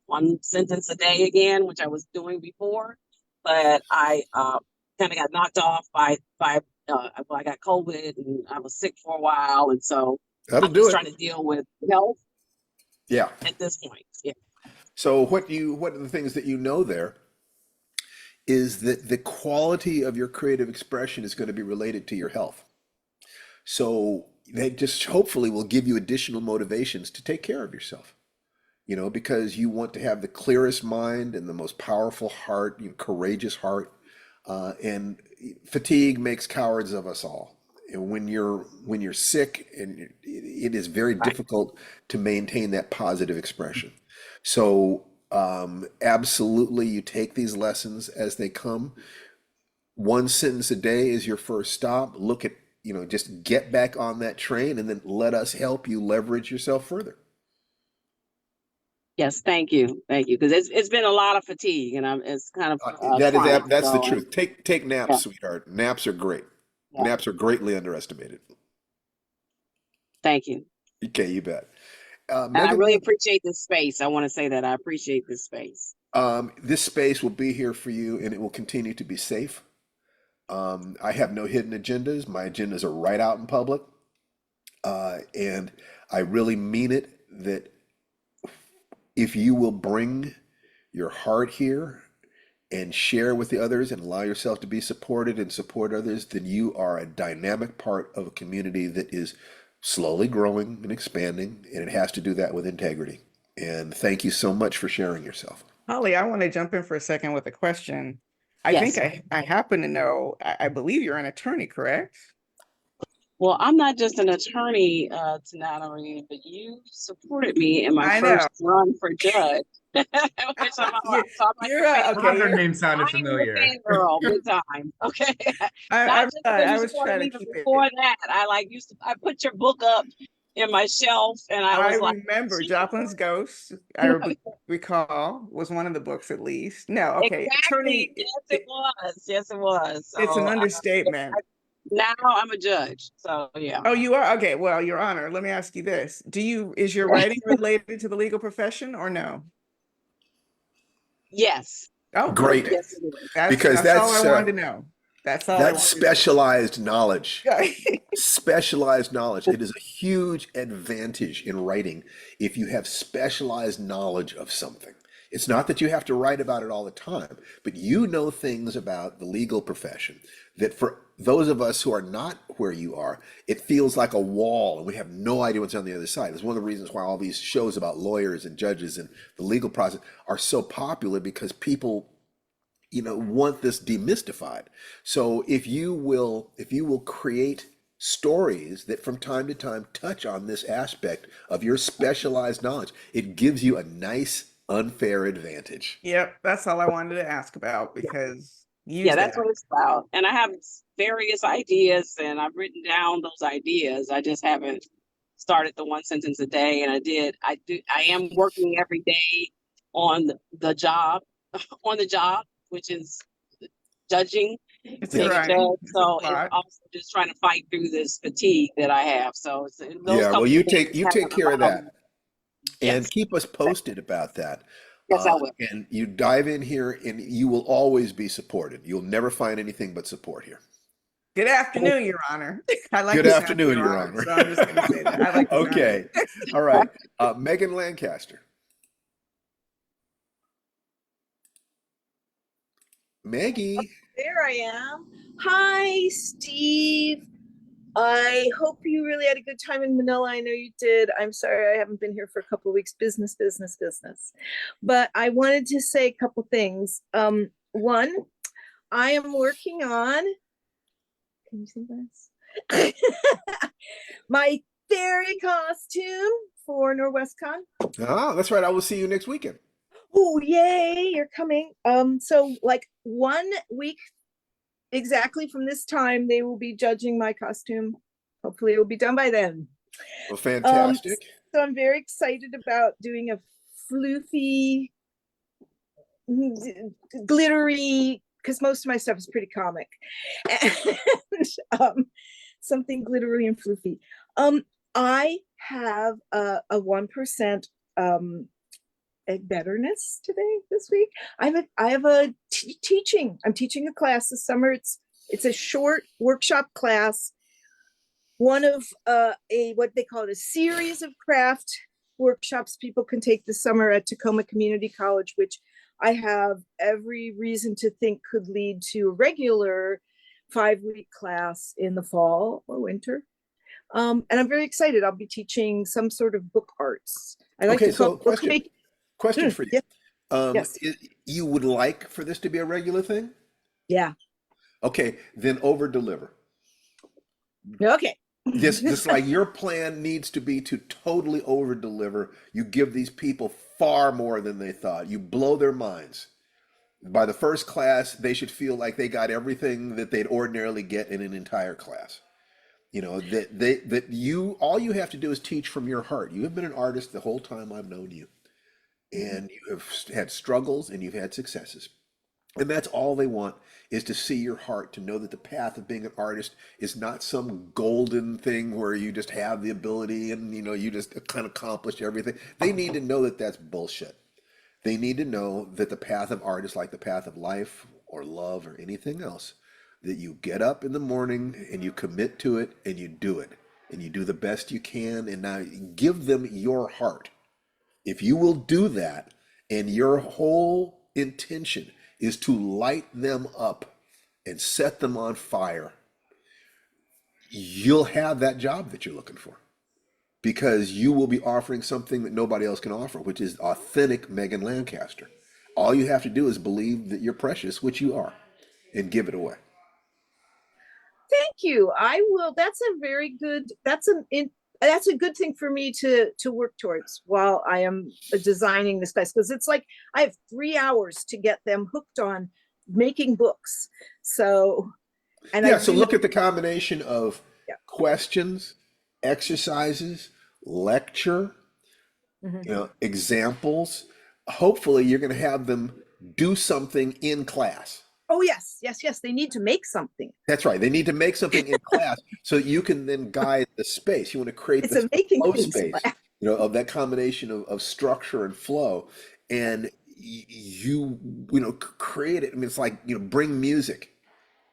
one sentence a day again, which I was doing before, but I kind of got knocked off by I got COVID and I was sick for a while, and so That'll I'm do just it. trying to deal with health Yeah. at this point. Yeah. So what are the things that you know there is that the quality of your creative expression is going to be related to your health. So they just hopefully will give you additional motivations to take care of yourself. Because you want to have the clearest mind and the most powerful heart, courageous heart. And fatigue makes cowards of us all. And when you're sick, and it is very Right. difficult to maintain that positive expression. So absolutely, you take these lessons as they come. One sentence a day is your first stop. Look at, just get back on that train, and then let us help you leverage yourself further. Yes. Thank you. Because it's been a lot of fatigue, and it's kind of chronic. That's the So truth. Take naps, yeah. sweetheart. Naps are great. Yeah. Naps are greatly underestimated. Thank you. Okay, you bet. And I Megan, really appreciate this space. I want to say that I appreciate this space. this space will be here for you, and it will continue to be safe. I have no hidden agendas. My agendas are right out in public, and I really mean it that if you will bring your heart here and share with the others and allow yourself to be supported and support others, then you are a dynamic part of a community that is slowly growing and expanding, and it has to do that with integrity. And thank you so much for sharing yourself. Holly, I want to jump in for a second with a question. I Yes. think I happen to know, I believe you're an attorney, correct? Well, I'm not just an attorney, Tananarive, but you supported me in my I know. first run for judge. Which I'm all You- right. So I'm like, you're okay, Thought her okay. name sounded I'm familiar. a fangirl big time. Okay. Not I'm just sorry. because I you was supported trying me, to but keep it. before that, I put your book up in my shelf and I I was like, remember she Joplin's Ghost. I recall was one of the books at least. No, okay, exactly. attorney. Yes, it was. Yes, it was. It's an So understatement. now I'm a judge. So yeah. Oh, you are? Okay, well, Your Honor, let me ask you this. Is your writing related to the legal profession or no? Yes. Oh, Great, perfect. Yes, it is. because That's all I wanted to know. That's all I that's wanted to know. specialized knowledge. Okay. Specialized knowledge. It is a huge advantage in writing if you have specialized knowledge of something. It's not that you have to write about it all the time, but you know things about the legal profession that for those of us who are not where you are, it feels like a wall and we have no idea what's on the other side. It's one of the reasons why all these shows about lawyers and judges and the legal process are so popular, because people want this demystified. So if you will create stories that from time to time touch on this aspect of your specialized knowledge, it gives you a nice unfair advantage. Yep, that's all I wanted to ask about because Yeah, that's what it's about. And I have various ideas and I've written down those ideas. I just haven't started the one sentence a day. And I am working every day on the job, which is judging. It's Being a grinding. judge. It's a So it's lot. also just trying to fight through this fatigue that I have. So it's those Yeah, well, couple you of things take care of allowed that me. and Yes. keep us posted about that. Yes, I will. And you dive in here, and you will always be supported. You'll never find anything but support here. Good afternoon, Your Honor. I like Good the sound of afternoon, Your Honor. so I'm just going to say that. I like the sound of Okay, it. all right. Megan Lancaster. Maggie. There I am. Hi, Steve. I hope you really had a good time in Manila. I know you did. I'm sorry I haven't been here for a couple of weeks. Business. But I wanted to say a couple things. One, I am working on, can you see this? My fairy costume for NorwestCon. Ah, that's right. I will see you next weekend. Oh, yay, you're coming. So like 1 week exactly from this time, they will be judging my costume. Hopefully it will be done by then. Well, fantastic. So I'm very excited about doing a floofy, glittery, because most of my stuff is pretty comic, and something glittery and floofy. I have a 1% a betterness today this week. I have a teaching. I'm teaching a class this summer. It's a short workshop class. One of a what they call it, a series of craft workshops people can take this summer at Tacoma Community College, which I have every reason to think could lead to a regular 5-week class in the fall or winter. And I'm very excited. I'll be teaching some sort of book arts. I like Okay, to call so question. Question for you. yes. Yes. You would like for this to be a regular thing? Yeah. Okay, then over deliver. Okay. Just like your plan needs to be to totally over deliver. You give these people far more than they thought. You blow their minds. By the first class, they should feel like they got everything that they'd ordinarily get in an entire class. You know, that you all you have to do is teach from your heart. You have been an artist the whole time I've known you. And you have had struggles and you've had successes. And that's all they want, is to see your heart, to know that the path of being an artist is not some golden thing where you just have the ability and, you know, you just kind of accomplish everything. They need to know that that's bullshit. They need to know that the path of art is like the path of life or love or anything else, that you get up in the morning and you commit to it and you do it and you do the best you can. And now give them your heart. If you will do that, and your whole intention is to light them up and set them on fire, you'll have that job that you're looking for, because you will be offering something that nobody else can offer, which is authentic Megan Lancaster. All you have to do is believe that you're precious, which you are, and give it away. Thank you. I will. That's a very good. That's a good thing for me to work towards while I am designing this class, because it's like I have 3 hours to get them hooked on making books. So, and Yeah, I so do look know- at the combination of Yeah. questions, exercises, lecture, Mhm. you know, examples. Hopefully you're going to have them do something in class. Oh yes, yes, yes. They need to make something. That's right. They need to make something in class so that you can then guide the space. You want to create It's this a making flow things space, class. you know, of that combination of structure and flow. And you know, create it. I mean, it's like, you know, bring music,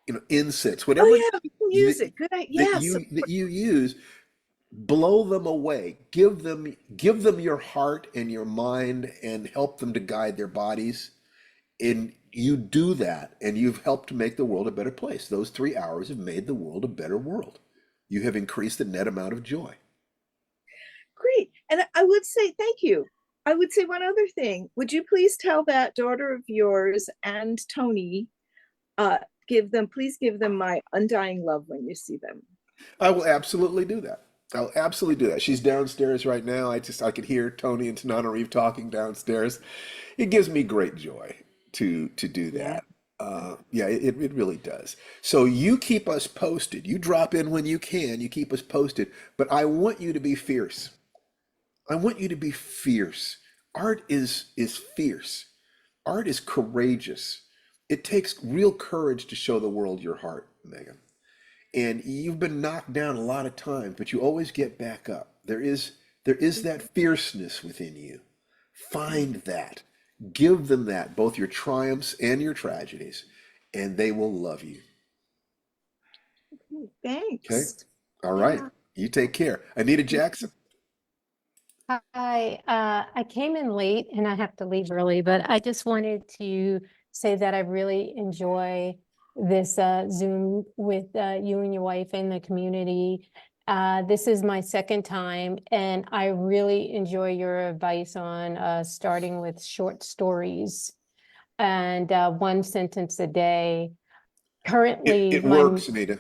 you know, insets, whatever Oh yeah, music. Good. that Yes. you use. Blow them away. Give them your heart and your mind, and help them to guide their bodies. And you do that, and you've helped to make the world a better place. Those 3 hours have made the world a better world. You have increased the net amount of joy. Great. And I would say thank you. I would say one other thing. Would you please tell that daughter of yours and Tony, please give them my undying love when you see them. I will absolutely do that. I'll absolutely do that. She's downstairs right now. I could hear Tony and Tananarive talking downstairs. It gives me great joy to do that. Yeah, it really does. So you keep us posted. You drop in when you can. You keep us posted. But I want you to be fierce. I want you to be fierce. Art is fierce. Art is courageous. It takes real courage to show the world your heart, Megan. And you've been knocked down a lot of times, but you always get back up. There is that fierceness within you. Find that. Give them that, both your triumphs and your tragedies, and they will love you. Thanks. Okay? All right. You take care. Anita Jackson. Hi, I came in late and I have to leave early, but I just wanted to say that I really enjoy this Zoom with you and your wife and the community. This is my second time, and I really enjoy your advice on starting with short stories and 1 sentence a day. Currently, It works, Anita.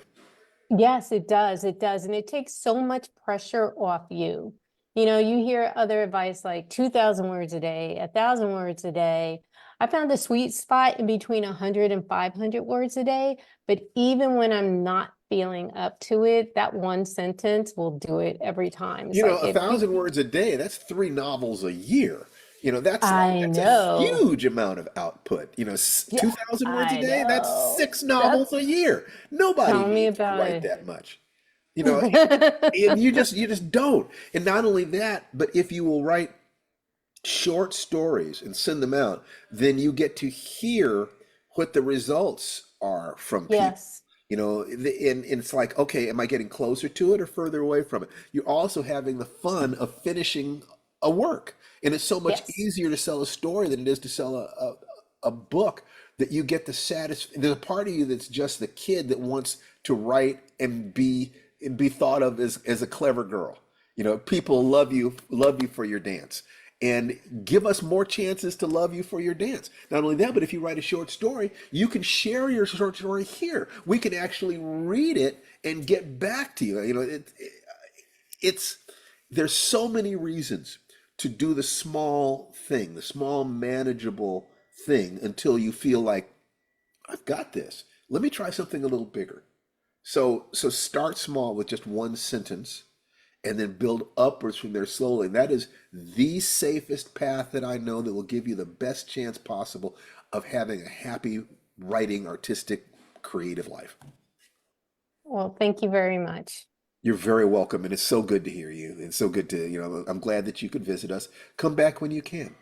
yes, it does. It does. And it takes so much pressure off you You know, you hear other advice like 2,000 words a day, 1,000 words a day. I found the sweet spot in between 100 and 500 words a day. But even when I'm not feeling up to it, that one sentence will do it every time. It's You know, like a if you, thousand words a day, that's 3 novels a year. You know, I that's a know. huge amount of output. You know, Yeah, 2,000 words a I day, that's know. six That's novels a year. Nobody tell me needs to about write it. that much. You know, and you just don't. And not only that, but if you will write short stories and send them out, then you get to hear what the results are from people. Yes. You know, and it's like, okay, am I getting closer to it or further away from it? You're also having the fun of finishing a work. And it's so much Yes. easier to sell a story than it is to sell a book that you get the there's a part of you that's just the kid that wants to write and be thought of as a clever girl. You know, people love you for your dance. And give us more chances to love you for your dance. Not only that, but if you write a short story, you can share your short story here. We can actually read it and get back to you. You know, it's there's so many reasons to do the small thing, the small manageable thing until you feel like I've got this. Let me try something a little bigger. So start small with just one sentence and then build upwards from there slowly. And that is the safest path that I know that will give you the best chance possible of having a happy writing, artistic, creative life. Well, thank you very much. You're very welcome, and it's so good to hear you. It's so good to, I'm glad that you could visit us. Come back when you can.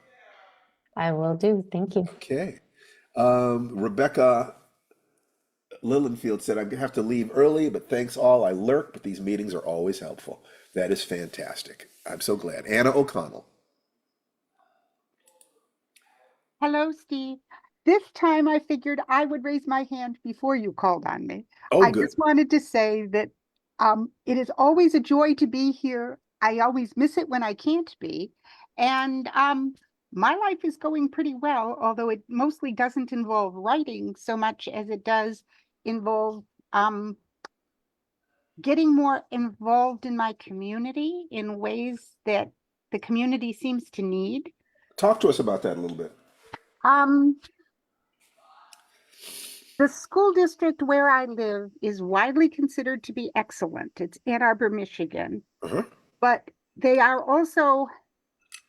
I will do. Thank you. Okay. Rebecca Lillenfield said, I have to leave early, but thanks all. I lurk, but these meetings are always helpful. That is fantastic. I'm so glad. Anna O'Connell. Hello, Steve. This time I figured I would raise my hand before you called on me. Oh, I good. just wanted to say that it is always a joy to be here. I always miss it when I can't be. And my life is going pretty well, although it mostly doesn't involve writing so much as it does involve getting more involved in my community in ways that the community seems to need. Talk to us about that a little bit. Um, The school district where I live is widely considered to be excellent. It's Ann Arbor, Michigan, Uh-huh. but they are also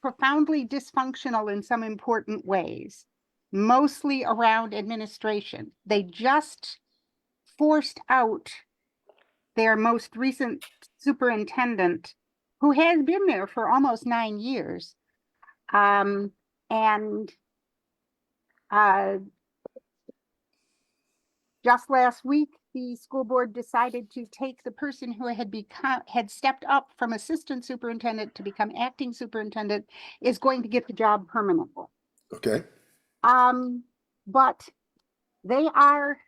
profoundly dysfunctional in some important ways, mostly around administration. They just forced out their most recent superintendent, who has been there for almost 9 years. And just last week, the school board decided to take the person who had stepped up from assistant superintendent to become acting superintendent is going to get the job permanently. Okay. But they are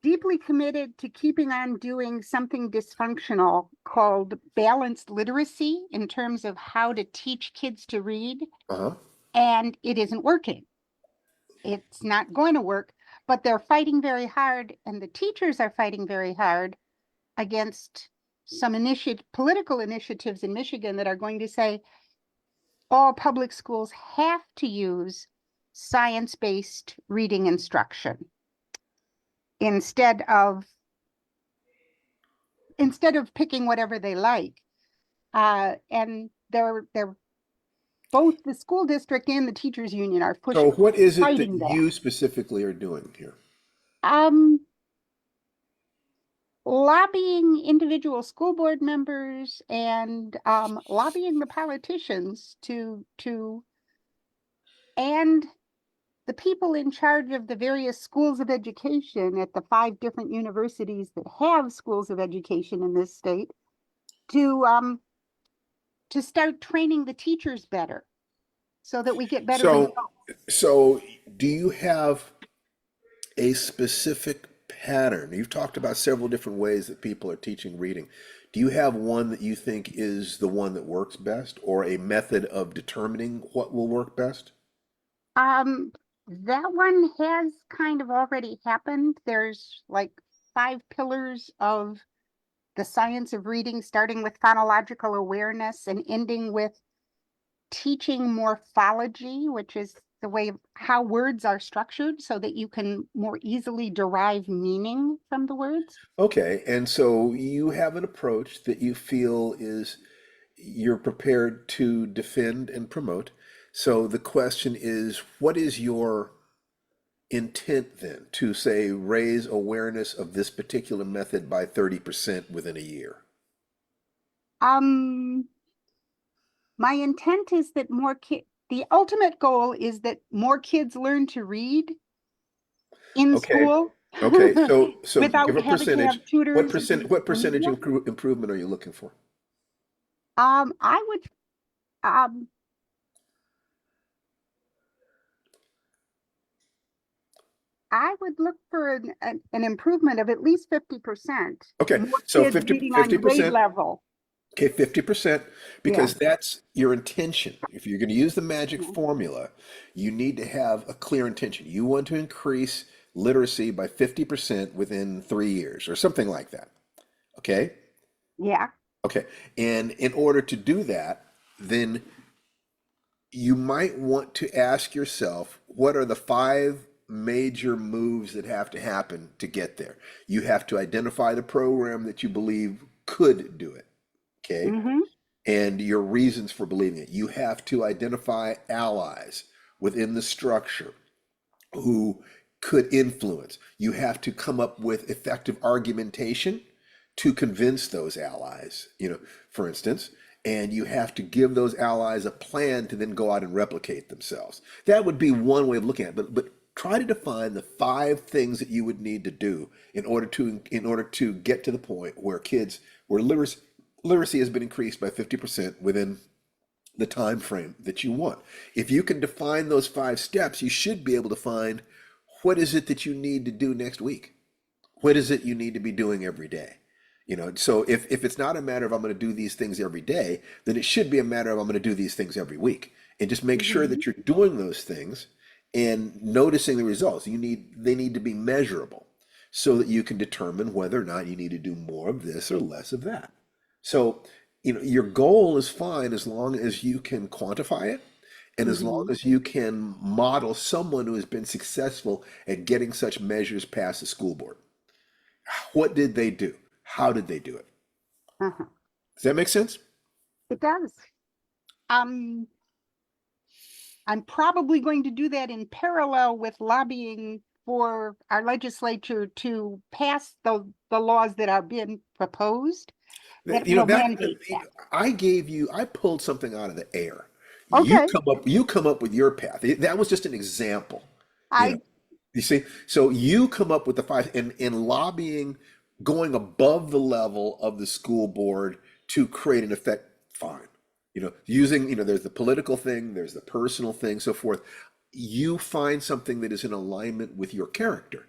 deeply committed to keeping on doing something dysfunctional called balanced literacy in terms of how to teach kids to read. Uh-huh. And it isn't working. It's not going to work, but they're fighting very hard, and the teachers are fighting very hard against some political initiatives in Michigan that are going to say all public schools have to use science-based reading instruction instead of picking whatever they like. And they're both the school district and the teachers union are So what is it that fighting that. you specifically are doing here? Lobbying individual school board members and lobbying the politicians and the people in charge of the various schools of education at the 5 different universities that have schools of education in this state to start training the teachers better so that we get better results. So do you have a specific pattern? You've talked about several different ways that people are teaching reading. Do you have one that you think is the one that works best, or a method of determining what will work best? That one has kind of already happened. There's like 5 pillars of the science of reading, starting with phonological awareness and ending with teaching morphology, which is the way of how words are structured so that you can more easily derive meaning from the words. Okay, and so you have an approach that you feel is you're prepared to defend and promote. So the question is, what is your intent then to say raise awareness of this particular method by 30% within a year? My intent is that the ultimate goal is that more kids learn to read in Okay, school okay, so give without a having to percentage. have tutors What or percentage media. improvement are you looking for? I would, um, I would look for an improvement of at least 50%. Okay, More so kids 50, reading on grade 50%. level. Okay, 50%, Yeah. because that's your intention. If you're going to use the magic Yeah. formula, you need to have a clear intention. You want to increase literacy by 50% within 3 years or something like that. Okay? Yeah. Okay. And in order to do that, then you might want to ask yourself, what are the 5 major moves that have to happen to get there? You have to identify the program that you believe could do it. Okay? Mm-hmm. And your reasons for believing it. You have to identify allies within the structure who could influence. You have to come up with effective argumentation to convince those allies, for instance, and you have to give those allies a plan to then go out and replicate themselves. That would be one way of looking at it, but try to define the 5 things that you would need to do in order to get to the point where literacy has been increased by 50% within the time frame that you want. If you can define those 5 steps, you should be able to find what is it that you need to do next week. What is it you need to be doing every day? So if it's not a matter of I'm going to do these things every day, then it should be a matter of I'm going to do these things every week. And just make sure that you're doing those things and noticing the results. They need to be measurable so that you can determine whether or not you need to do more of this or less of that. So, your goal is fine as long as you can quantify it and as long Mm-hmm. as you can model someone who has been successful at getting such measures past the school board. What did they do? How did they do it? Uh-huh. Does that make sense? It does. I'm probably going to do that in parallel with lobbying for our legislature to pass the laws that are being proposed that You know will that mandate that. I pulled something out of the air. You Okay. come up with your path. That was just an example. You know, I you see, so you come up with the 5 in lobbying, going above the level of the school board to create an effect. Fine, using there's the political thing, there's the personal thing, so forth. You find something that is in alignment with your character.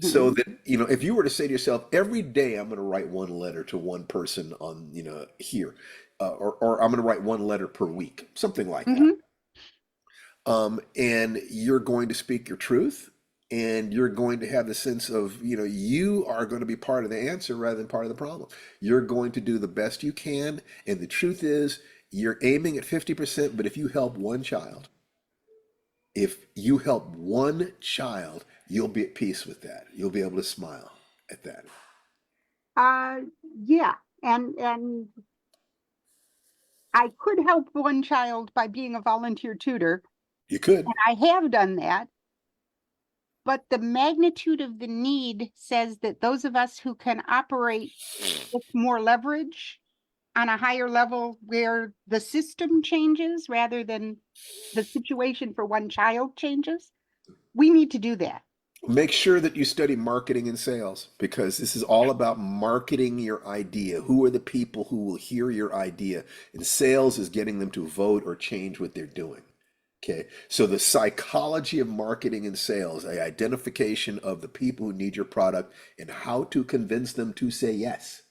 So mhm. that, if you were to say to yourself, every day I'm going to write one letter to one person on, here, or I'm going to write one letter per week, something like that. Mhm. And you're going to speak your truth, and you're going to have the sense of, you are going to be part of the answer rather than part of the problem. You're going to do the best you can. And the truth is, you're aiming at 50%, but if you help one child, you'll be at peace with that. You'll be able to smile at that. Yeah, and I could help one child by being a volunteer tutor, You could. and I have done that. But the magnitude of the need says that those of us who can operate with more leverage on a higher level where the system changes rather than the situation for one child changes, we need to do that. Make sure that you study marketing and sales, because this is all about marketing your idea. Who are the people who will hear your idea? And sales is getting them to vote or change what they're doing. Okay, so the psychology of marketing and sales, the identification of the people who need your product and how to convince them to say yes,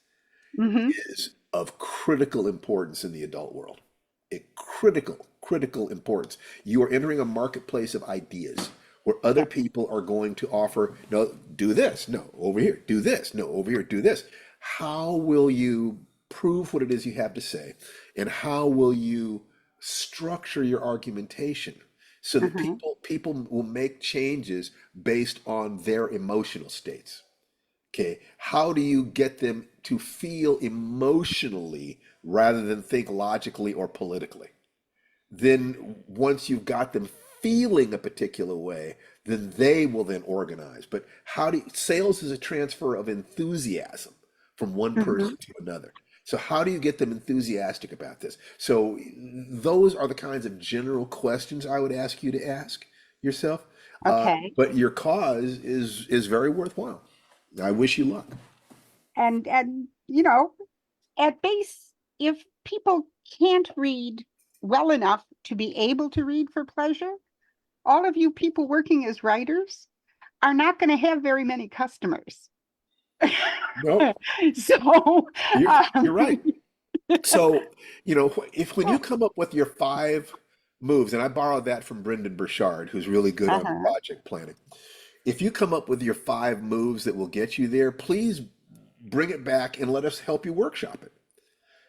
Mm-hmm. is of critical importance in the adult world. Critical importance. You are entering a marketplace of ideas where other Yes. people are going to offer, no, do this, no, over here, do this, no, over here, do this. how will you prove what it is you have to say, and how will you structure your argumentation so that Uh-huh. people will make changes based on their emotional states? Okay, how do you get them to feel emotionally rather than think logically or politically? Then once you've got them feeling a particular way, then they will then organize. But sales is a transfer of enthusiasm from one Hmm. person to another. So how do you get them enthusiastic about this? So those are the kinds of general questions I would ask you to ask yourself. Okay. But your cause is very worthwhile. I wish you luck. And you know, at base, if people can't read well enough to be able to read for pleasure, all of you people working as writers are not going to have very many customers. No, So, you're right. So, if when you uh, come up with your 5 moves, and I borrowed that from Brendan Burchard, who's really good on uh-huh. project planning. If you come up with your 5 moves that will get you there, please bring it back and let us help you workshop it.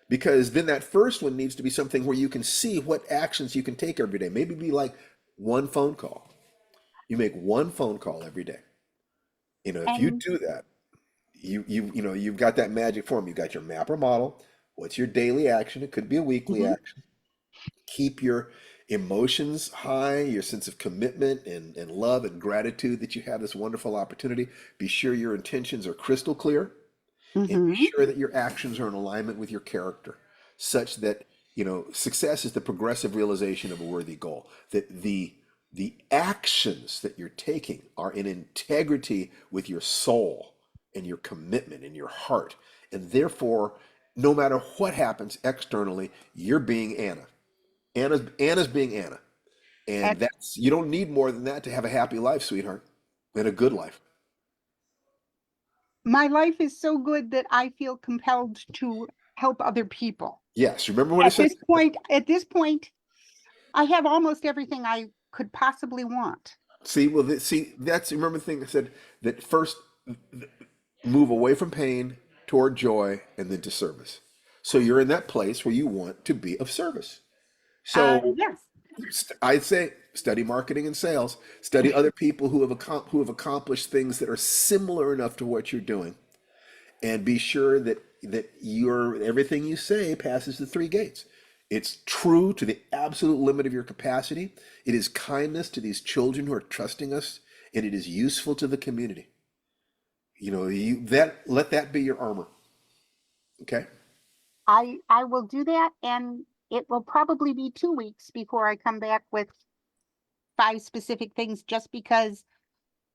Because then that first one needs to be something where you can see what actions you can take every day. Maybe be like one phone call. You make one phone call every day. If you And do that, you've got that magic form. You've got your map or model. What's your daily action? It could be a weekly mhm, action. Keep your emotions high, your sense of commitment and love and gratitude that you have this wonderful opportunity. Be sure your intentions are crystal clear, and be mhm, sure that your actions are in alignment with your character, such that success is the progressive realization of a worthy goal. That the actions that you're taking are in integrity with your soul and your commitment and your heart, and therefore, no matter what happens externally, you're being Anna. Anna's being Anna. And and you don't need more than that to have a happy life, sweetheart, and a good life. my life is so good that I feel compelled to help other people. Yes, remember what I said? At this point, I have almost everything I could possibly want. See, well, that's remember the thing I said that first move away from pain toward joy and then to service. So you're in that place where you want to be of service. So Yes. I'd say study marketing and sales, study other people who have accomplished things that are similar enough to what you're doing, and be sure that your everything you say passes the 3 gates. It's true to the absolute limit of your capacity. It is kindness to these children who are trusting us, and it is useful to the community. Let that be your armor. Okay. I will do that, and it will probably be 2 weeks before I come back with 5 specific things, just because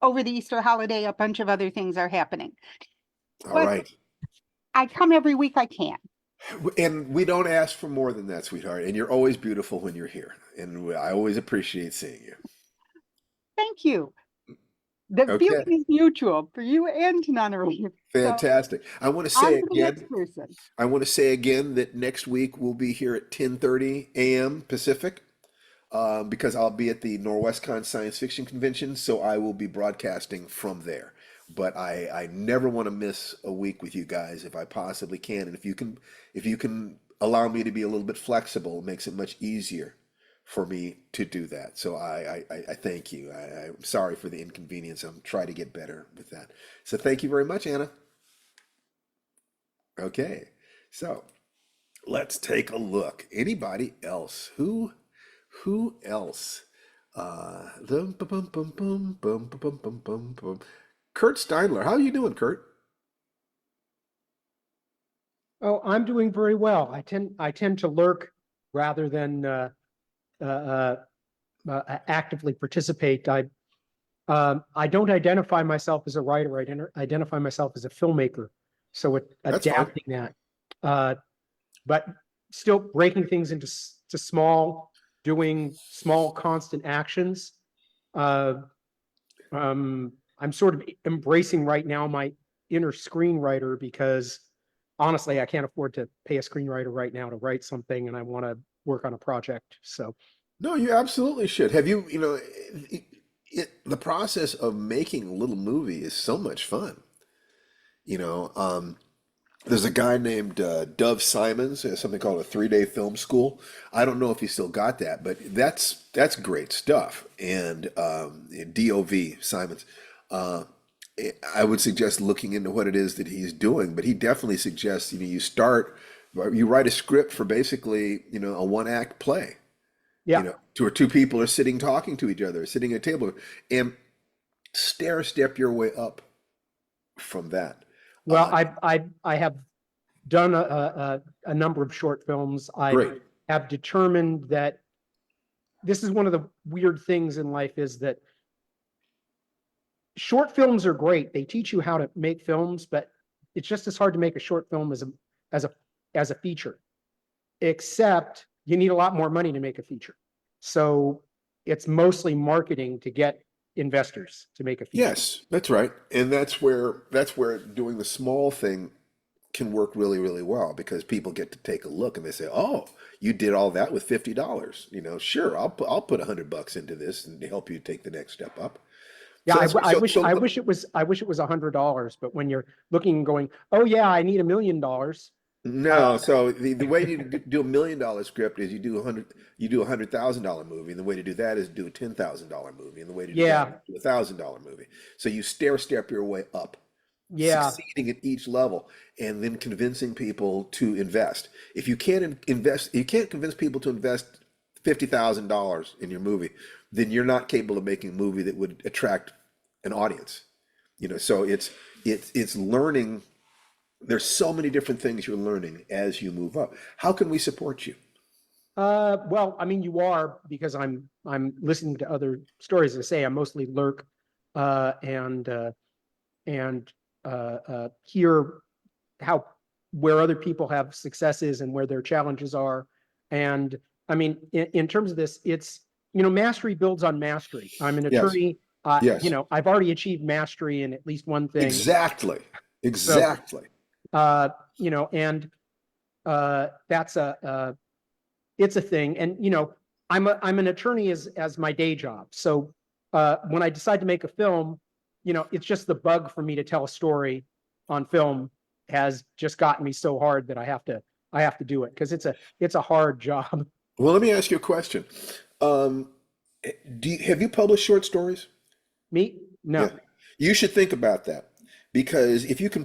over the Easter holiday, a bunch of other things are happening. All But right. I come every week I can. And we don't ask for more than that, sweetheart. And you're always beautiful when you're here, and I always appreciate seeing you. Thank you. The feeling Okay. is mutual for you and Nunnery. So Fantastic. I want to on say to the next again, person. that next week we'll be here at 10:30 a.m. Pacific, because I'll be at the Norwestcon Science Fiction Convention, so I will be broadcasting from there. But I never want to miss a week with you guys if I possibly can, and if you can allow me to be a little bit flexible, it makes it much easier for me to do that. So I thank you. I'm sorry for the inconvenience. I'm trying to get better with that. So thank you very much, Anna. Okay, so let's take a look. Anybody else? Who else? Bum, bum, bum, bum, bum, bum, bum, bum, bum, bum. Kurt Steinler, how are you doing, Kurt? Oh, I'm doing very well. I tend to lurk rather than uh, uh, actively participate. I don't identify myself as a writer. Identify myself as a filmmaker. So That's fine. adapting that, uh, but still breaking things into to small, doing small constant actions. Uh, I'm sort of embracing right now my inner screenwriter, because honestly, I can't afford to pay a screenwriter right now to write something, and I want to work on a project. So, No, you absolutely should. The process of making a little movie is so much fun. You know, um, There's a guy named Dove Simons, has something called a 3-day film school. I don't know if he still got that, but that's great stuff. And Dov Simons, uh, I would suggest looking into what it is that he's doing. But he definitely suggests you write a script for basically a 1-act play. Yeah. Two people are sitting talking to each other, sitting at a table, and step your way up from that. Well, I have done a number of short films. I Great. have determined that this is one of the weird things in life is that short films are great. They teach you how to make films, but it's just as hard to make a short film as a feature, except you need a lot more money to make a feature. So it's mostly marketing to get investors to make a feature. Yes, that's right. And that's where doing the small thing can work really, really well because people get to take a look and they say, "Oh, you did all that with $50. Sure, I'll put $100 into this and help you take the next step up." Yeah, I wish so I wish it was $100, but when you're looking and going, oh yeah, I need $1 million. no, so the way you do $1 million script is you do a $100,000 movie, and the way to do that is do a $10,000 movie, and the way to do Yeah. that is do $1,000 movie. So you step your way up, Yeah, succeeding at each level, and then convincing people to invest. If you can't invest, you can't convince people to invest $50,000 in your movie, then you're not capable of making a movie that would attract an audience. So it's learning. There's so many different things you're learning as you move up. How can we support you? well, I mean, you are because I'm listening to other stories. As I say, I mostly lurk and hear where other people have successes and where their challenges are. And I mean, in terms of this, it's mastery builds on mastery. I'm an Yes. attorney. Yes. I've already achieved mastery in at least one thing. Exactly. Exactly. And that's it's a thing. And I'm an attorney as my day job. So when I decide to make a film, it's just the bug for me to tell a story on film has just gotten me so hard that I have to do it because it's a hard job. Well, let me ask you a question. Have you published short stories? Me? No. Yeah. You should think about that because if you can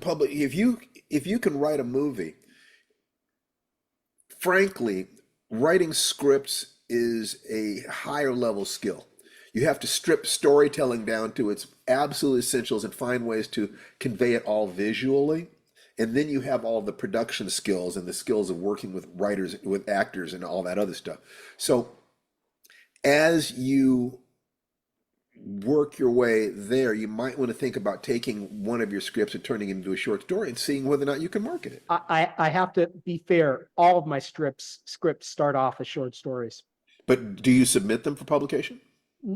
write a movie, frankly, writing scripts is a higher level skill. You have to strip storytelling down to its absolute essentials and find ways to convey it all visually. And then you have all the production skills and the skills of working with writers, with actors, and all that other stuff. So as you work your way there, you might want to think about taking one of your scripts and turning it into a short story and seeing whether or not you can market it. I have to be fair. All of my scripts start off as short stories. But do you submit them for publication?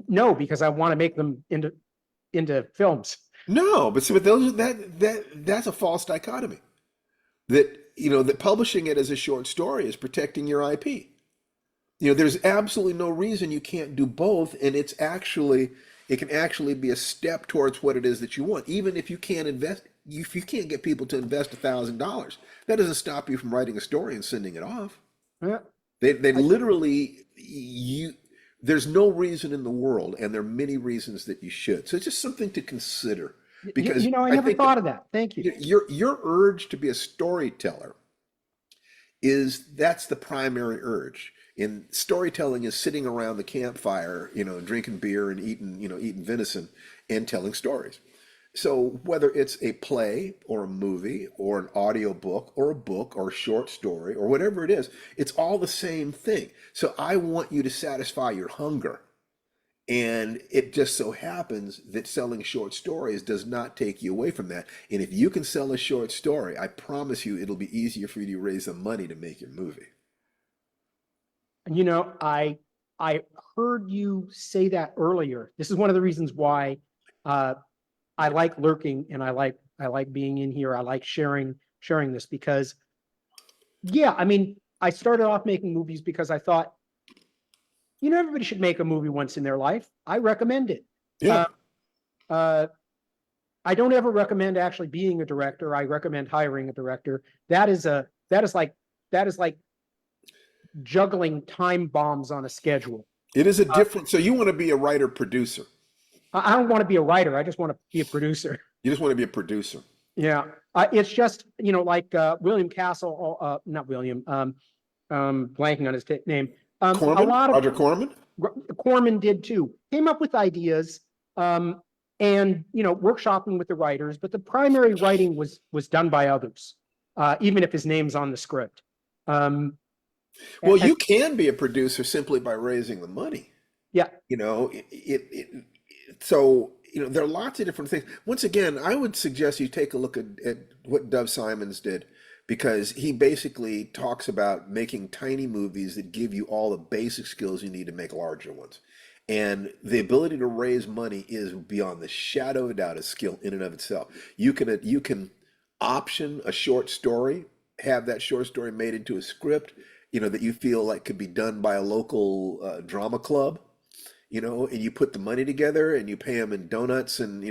No, because I want to make them into films. No, but see, but that's a false dichotomy. That publishing it as a short story is protecting your IP. There's absolutely no reason you can't do both, and it can actually be a step towards what it is that you want. Even if you can't invest, if you can't get people to invest $1,000, that doesn't stop you from writing a story and sending it off. Yeah. They literally there's no reason in the world, and there are many reasons that you should. So it's just something to consider. Because I never thought of that. Thank you. Your urge to be a storyteller that's the primary urge. And storytelling is sitting around the campfire, drinking beer and eating venison and telling stories. So whether it's a play or a movie or an audio book or a book or a short story or whatever it is, it's all the same thing. So I want you to satisfy your hunger. And it just so happens that selling short stories does not take you away from that. And if you can sell a short story, I promise you it'll be easier for you to raise the money to make your movie. I heard you say that earlier. This is one of the reasons why I like lurking and I like being in here. I like sharing this because, yeah, I mean, I started off making movies because I thought, everybody should make a movie once in their life. I recommend it. Yeah. I don't ever recommend actually being a director. I recommend hiring a director. That is like juggling time bombs on a schedule. It is a different, so you want to be a writer producer. I don't want to be a writer. I just want to be a producer. You just want to be a producer. Yeah. It's just, like William Castle, not William, blanking on his name. A Corman? lot of Roger Corman? Corman did too. Came up with ideas, and workshopping with the writers, but the primary writing was done by others, even if his name's on the script. Well, and- you can be a producer simply by raising the money. Yeah. So there are lots of different things. Once again, I would suggest you take a look at what Dove Simons did, because he basically talks about making tiny movies that give you all the basic skills you need to make larger ones. And the ability to raise money is beyond the shadow of a doubt a skill in and of itself. You can option a short story, have that short story made into a script, that you feel like could be done by a local drama club. And you put the money together and you pay them in donuts and you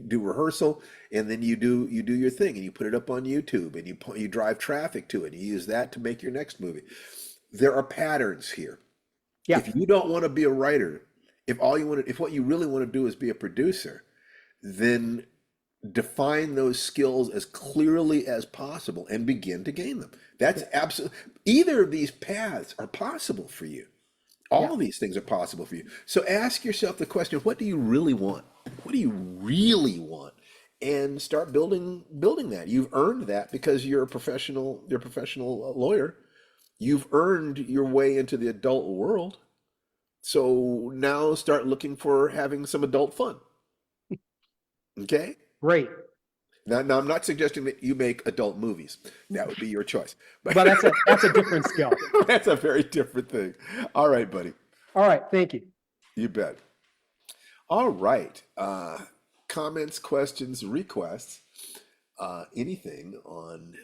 do rehearsal, and then you do your thing and you put it up on YouTube and you drive traffic to it. And you use that to make your next movie. There are patterns here. Yeah. If you don't want to be a writer, if what you really want to do is be a producer, then define those skills as clearly as possible and begin to gain them. That's absolutely, either of these paths are possible for you. All of these things are possible for you. So ask yourself the question, what do you really want? What do you really want? And start building that. You've earned that because you're a professional lawyer. You've earned your way into the adult world. So now start looking for having some adult fun. Okay? Great. Now I'm not suggesting that you make adult movies. That would be your choice. But that's a different skill. That's a very different thing. All right, buddy. All right. Thank you. You bet. All right. Comments, questions, requests, anything on,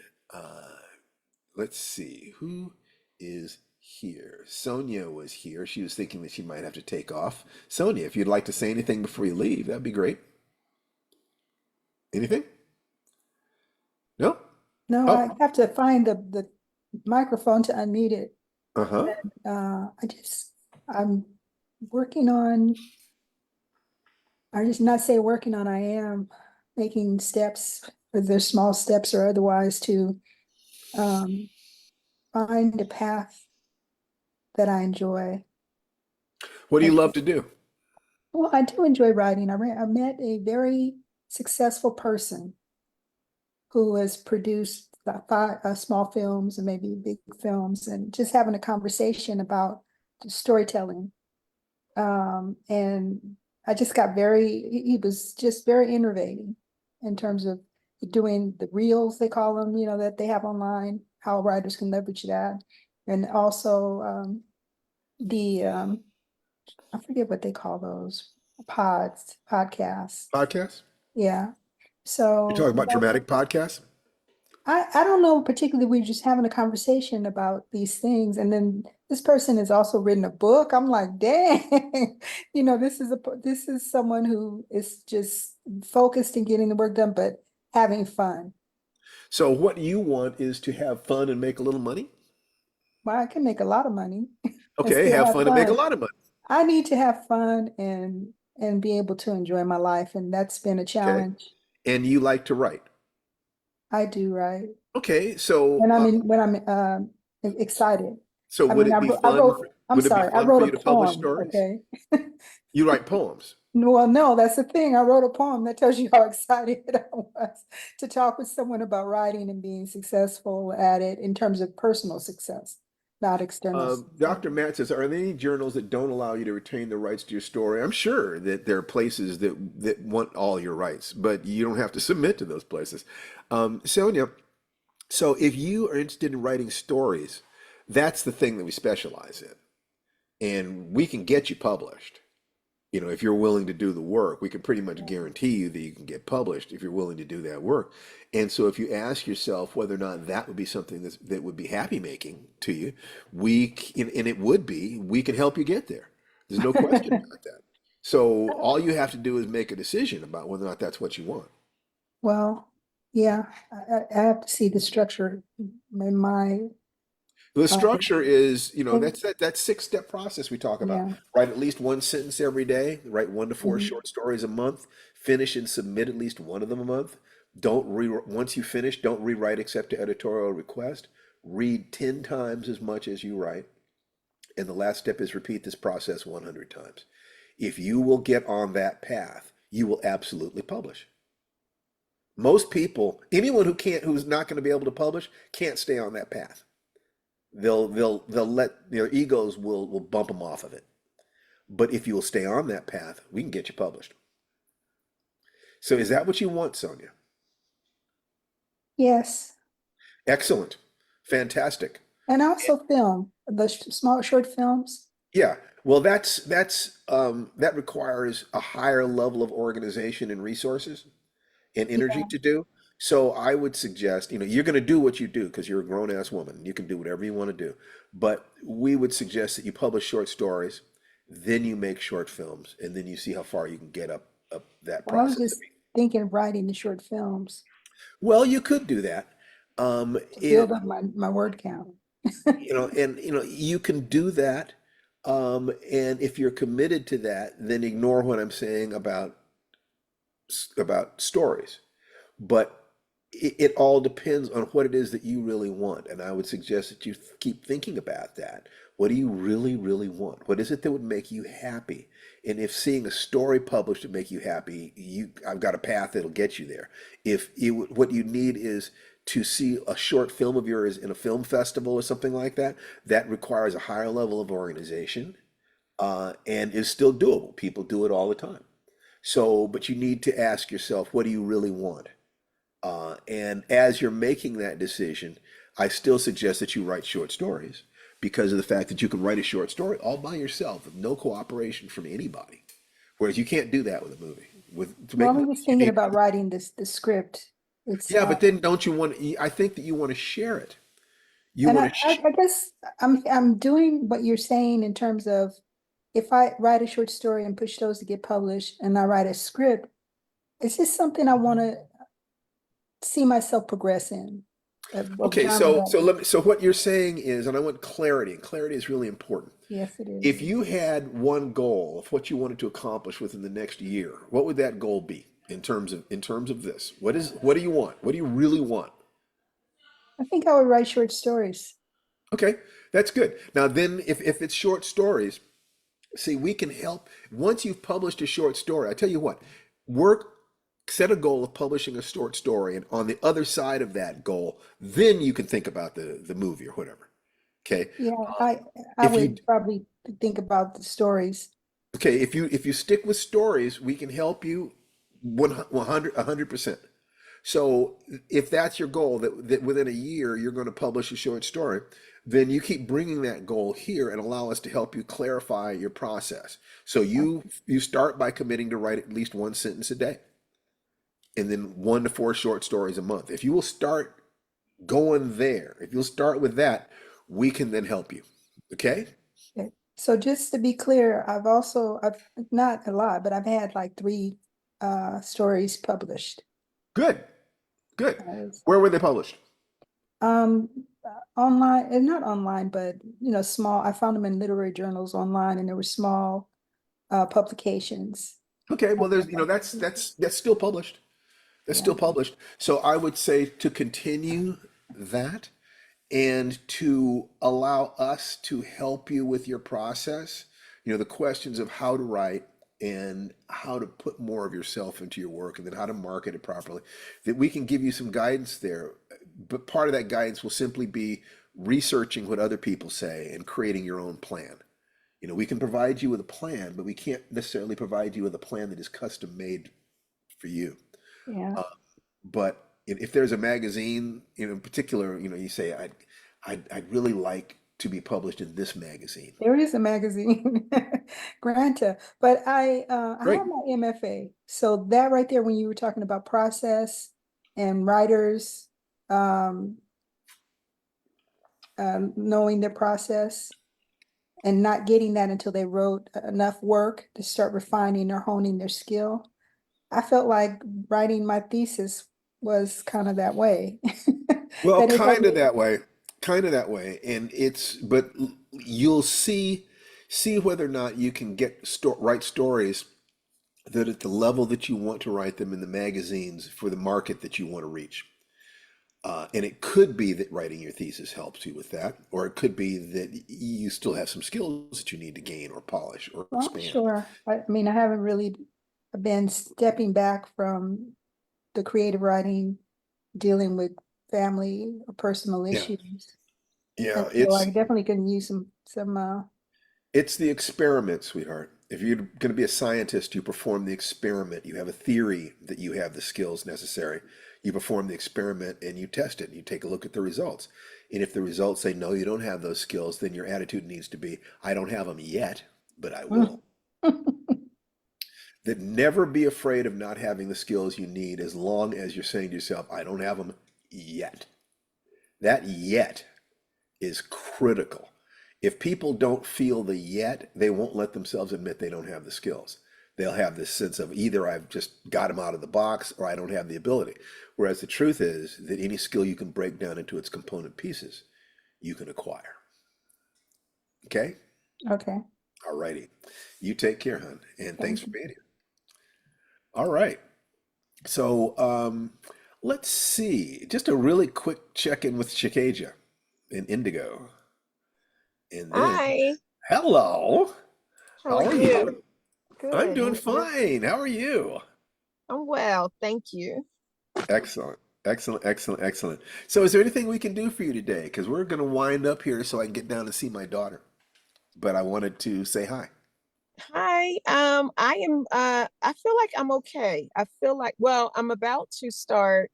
let's see, who is here? Sonia was here. She was thinking that she might have to take off. Sonia, if you'd like to say anything before you leave, that'd be great. Anything? No? No, Oh. I have to find the microphone to unmute it. Uh-huh. I'm working on, I just not say working on, I am making steps, whether small steps or otherwise, to find a path that I enjoy. What do you love to do? Well, I do enjoy writing. I met a very successful person who has produced five small films and maybe big films, and just having a conversation about storytelling. And I just got he was just very innovating in terms of doing the reels, they call them, that they have online, how writers can leverage that. And also I forget what they call those, podcasts. Podcasts? Yeah. So You're talking about dramatic podcasts? I don't know, particularly, we're just having a conversation about these things. And then this person has also written a book. I'm like, dang, this is someone who is just focused in getting the work done, but having fun. So what you want is to have fun and make a little money? Well, I can make a lot of money. Okay, still have fun and make a lot of money. I need to have fun and be able to enjoy my life. And that's been a challenge. And you like to write? I do, right? Okay, so when I'm excited. So would it be fun? I wrote a poem. Okay. You write poems? Well, no, that's the thing. I wrote a poem that tells you how excited I was to talk with someone about writing and being successful at it in terms of personal success, not external. Dr. Matt says, are there any journals that don't allow you to retain the rights to your story? I'm sure that there are places that want all your rights, but you don't have to submit to those places. Sonia, so if you are interested in writing stories, that's the thing that we specialize in. And we can get you published. If you're willing to do the work, we can pretty much guarantee you that you can get published if you're willing to do that work. And so if you ask yourself whether or not that would be something that would be happy making to you, and it would be, we can help you get there. There's no question about that. So all you have to do is make a decision about whether or not that's what you want. Well, yeah, I have to see the structure in my, The um, structure is, think- that 6-step process we talk about. yeah, Write at least one sentence every day, write 1 to 4 mhm. short stories a month, finish and submit at least one of them a month. Once you finish, don't rewrite except to editorial request. Read 10 times as much as you write. And the last step is repeat this process 100 times. If you will get on that path, you will absolutely publish. Most people, anyone who's not going to be able to publish, can't stay on that path. They'll let their egos will bump them off of it. But if you will stay on that path, we can get you published. So is that what you want, Sonia? Yes. Excellent. Fantastic. And also film, the small short films. Yeah. Well, that requires a higher level of organization and resources and energy Yeah. to do. So I would suggest, you're going to do what you do because you're a grown ass woman. You can do whatever you want to do. But we would suggest that you publish short stories, then you make short films, and then you see how far you can get up that Well, I was process. just thinking of writing the short films Well, you could do that. Um, to it, build up my word count. you can do that. And if you're committed to that, then ignore what I'm saying about stories. But it all depends on what it is that you really want. And I would suggest that you keep thinking about that. What do you really, really want? What is it that would make you happy? And if seeing a story published would make you happy, I've got a path that'll get you there. What you need is to see a short film of yours in a film festival or something like that, that requires a higher level of organization, and is still doable. People do it all the time. So, but you need to ask yourself, what do you really want? And as you're making that decision, I still suggest that you write short stories because of the fact that you can write a short story all by yourself with no cooperation from anybody. Whereas you can't do that with a movie. To make Well, I'm movies, just you thinking need, about writing the script. It's yeah, but then don't you want? I think that you want to share it. You and want to. I guess I'm doing what you're saying in terms of if I write a short story and push those to get published and I write a script, it's just something I want to see myself progress in. Of Okay, genre writing. so what you're saying is, and I want clarity, and clarity is really important. Yes, it If is. you had one goal of what you wanted to accomplish within the next year, what would that goal be in terms of this? What do you want? What do you really want? I think I would write short stories. Okay, that's good. Now then, if it's short stories, see, we can help. Once you've published a short story, I tell you what, set a goal of publishing a short story, and on the other side of that goal, then you can think about the movie or whatever. Okay. Yeah, I If you would probably think about the stories. Okay, if you stick with stories, we can help you 100%. So if that's your goal, that within a year you're going to publish a short story, then you keep bringing that goal here and allow us to help you clarify your process. So you start by committing to write at least one sentence a day, and then 1 to 4 short stories a month. If you will start going there, if you'll start with that, we can then help you. Okay? Okay. So just to be clear, I've not a lot, but I've had like 3 stories published. Good. Good. Uh, Where were they published? Um, online, and not online, but small. I found them in literary journals online, and there were small publications. Okay, well, that's still published. That's Yeah. still published. So I would say to continue that and to allow us to help you with your process. The questions of how to write and how to put more of yourself into your work and then how to market it properly, that we can give you some guidance there. But part of that guidance will simply be researching what other people say and creating your own plan. We can provide you with a plan, but we can't necessarily provide you with a plan that is custom made for you. Yeah. But if there's a magazine, in particular, you say, I'd really like to be published in this magazine. There is a magazine, Granta, but I Great. have my MFA. So that right there, when you were talking about process and writers, knowing their process, and not getting that until they wrote enough work to start refining or honing their skill. I felt like writing my thesis was kind of that way. Well, That it helped kind of me. that way, kind of that way, and but you'll see whether or not you can write stories that at the level that you want to write them in the magazines for the market that you want to reach. And it could be that writing your thesis helps you with that, or it could be that you still have some skills that you need to gain or polish or Well, expand. sure. I mean, I haven't really been stepping back from the creative writing, dealing with family or personal Yeah, issues. yeah, And so I definitely can use some it's the experiment, sweetheart. If you're going to be a scientist, you perform the experiment. You have a theory that you have the skills necessary. You perform the experiment and you test it. And you take a look at the results. And if the results say, no, you don't have those skills, then your attitude needs to be, I don't have them yet, but I will. That never be afraid of not having the skills you need as long as you're saying to yourself, I don't have them yet. That yet is critical. If people don't feel the yet, they won't let themselves admit they don't have the skills. They'll have this sense of either I've just got them out of the box or I don't have the ability. Whereas the truth is that any skill you can break down into its component pieces, you can acquire. Okay? Okay. All righty. You take care, hon. And thanks Thank for you. being here. All right. So let's see. Just a really quick check-in with Chikaja and Indigo. And then, Hi, hello. how How are are you? you? I'm Good. doing And you? fine. How are you? I'm well, thank you. Excellent. Excellent, excellent, excellent. So is there anything we can do for you today? Because we're going to wind up here so I can get down and see my daughter. But I wanted to say hi. Hi, I am I feel like I'm okay. I feel like, well, I'm about to start,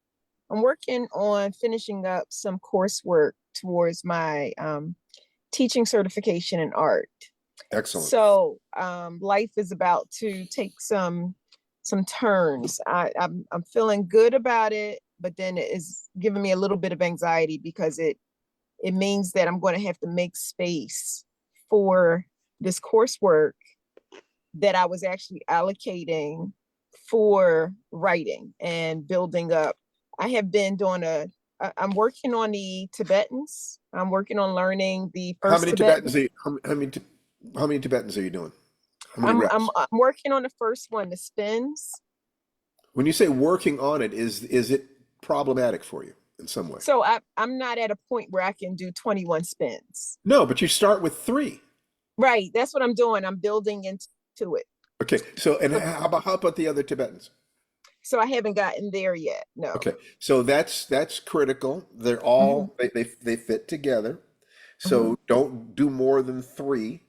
I'm working on finishing up some coursework towards my teaching certification in art. Excellent. So life is about to take some turns. I'm feeling good about it, but then it is giving me a little bit of anxiety because it means that I'm going to have to make space for this coursework that I was actually allocating for writing and building up. I have been doing I'm working on the Tibetans. I'm working on learning the How first many Tibetan. Tibetans are you, how many Tibetans are you doing? How many reps? I'm working on the first one, the spins. When you say working on it, is it problematic for you in some way? So I'm not at a point where I can do 21 spins. No, but you start with 3. Right. That's what I'm doing. I'm building into it. Okay. So, and how about the other Tibetans? So I haven't gotten there yet. No. Okay. So that's critical. They're Hmm. all they fit together. Hmm. So don't do more than 3.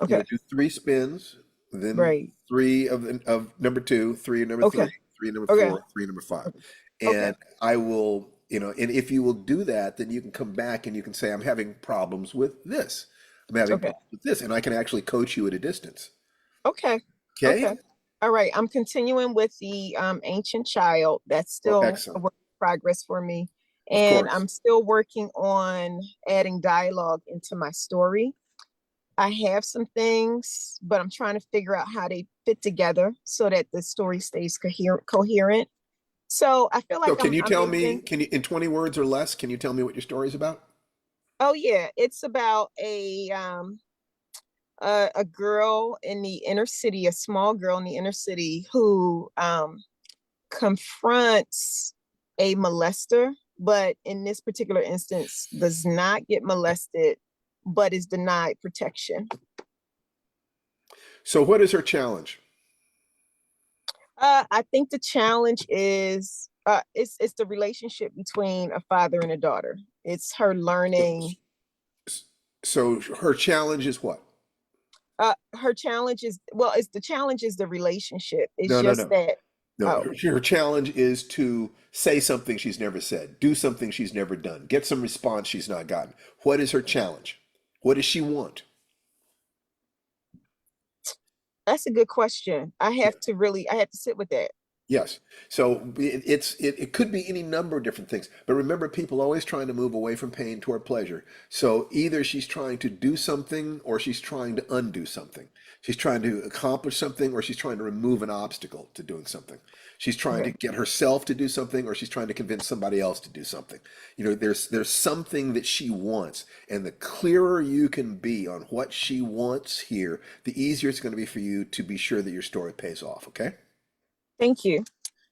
Okay. Do 3 spins, then Right. 3 of number 2, 3 of number 3, Okay. 3 of number Okay. 4, 3 of number 5. Okay. And I will, and if you will do that, then you can come back and you can say, I'm having problems with this. I'm having Okay. problems with this. And I can actually coach you at a distance. Okay. Okay? Okay. All right. I'm continuing with the ancient child. That's Well, still a excellent. work in progress for me. Of And course. I'm still working on adding dialogue into my story. I have some things, but I'm trying to figure out how they fit together so that the story stays coherent. So I feel So like can you I'm tell me, moving. can you, in 20 words or less, can you tell me what your story is about? Oh yeah, it's about a girl in the inner city, a small girl in the inner city who confronts a molester, but in this particular instance does not get molested, but is denied protection. So what is her challenge? I think the challenge is it's the relationship between a father and a daughter. It's her learning. So her challenge is what? Her challenge is, well, it's the challenge is the relationship. It's No, no, just no. that. No, Oh, her challenge is to say something she's never said, do something she's never done, get some response she's not gotten. What is her challenge? What does she want? that's a good question. I have to sit with that. Yes. So it could be any number of different things. But remember, people always trying to move away from pain toward pleasure. So either she's trying to do something or she's trying to undo something. She's trying to accomplish something or she's trying to remove an obstacle to doing something. She's trying to get herself to do something or she's trying to convince somebody else to do something. You know, there's something that she wants. And the clearer you can be on what she wants here, the easier it's going to be for you to be sure that your story pays off. Okay? Thank you.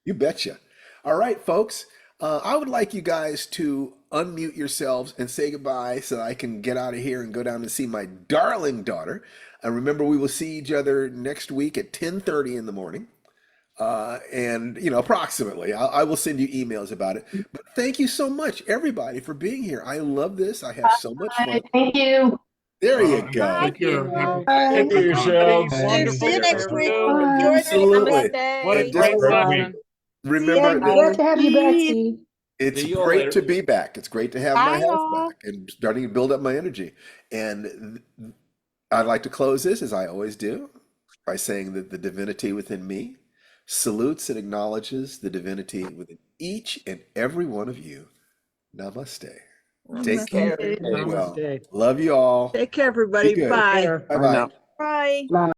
You betcha. All right, folks. I would like you guys to unmute yourselves and say goodbye so that I can get out of here and go down and see my darling daughter. And remember, we will see each other next week at 10:30 in the morning. And, you know, approximately. I will send you emails about it. But thank you so much, everybody, for being here. I love this. I have so much fun. Thank you. There you go. Take care. Bye. Take care of yourselves. See you next week. Bye. Enjoy Absolutely. What a And great just session. remember that Glad to have you back, Steve. it's See you all great later. to be back. It's great to have my Bye, health all. back and starting to build up my energy. And I'd like to close this, as I always do, by saying that the divinity within me salutes and acknowledges the divinity within each and every one of you. Namaste. Take care. Namaste. Stay well. Namaste. Love you all. Take care, Be everybody. good. Bye. Care. Bye bye. Bye.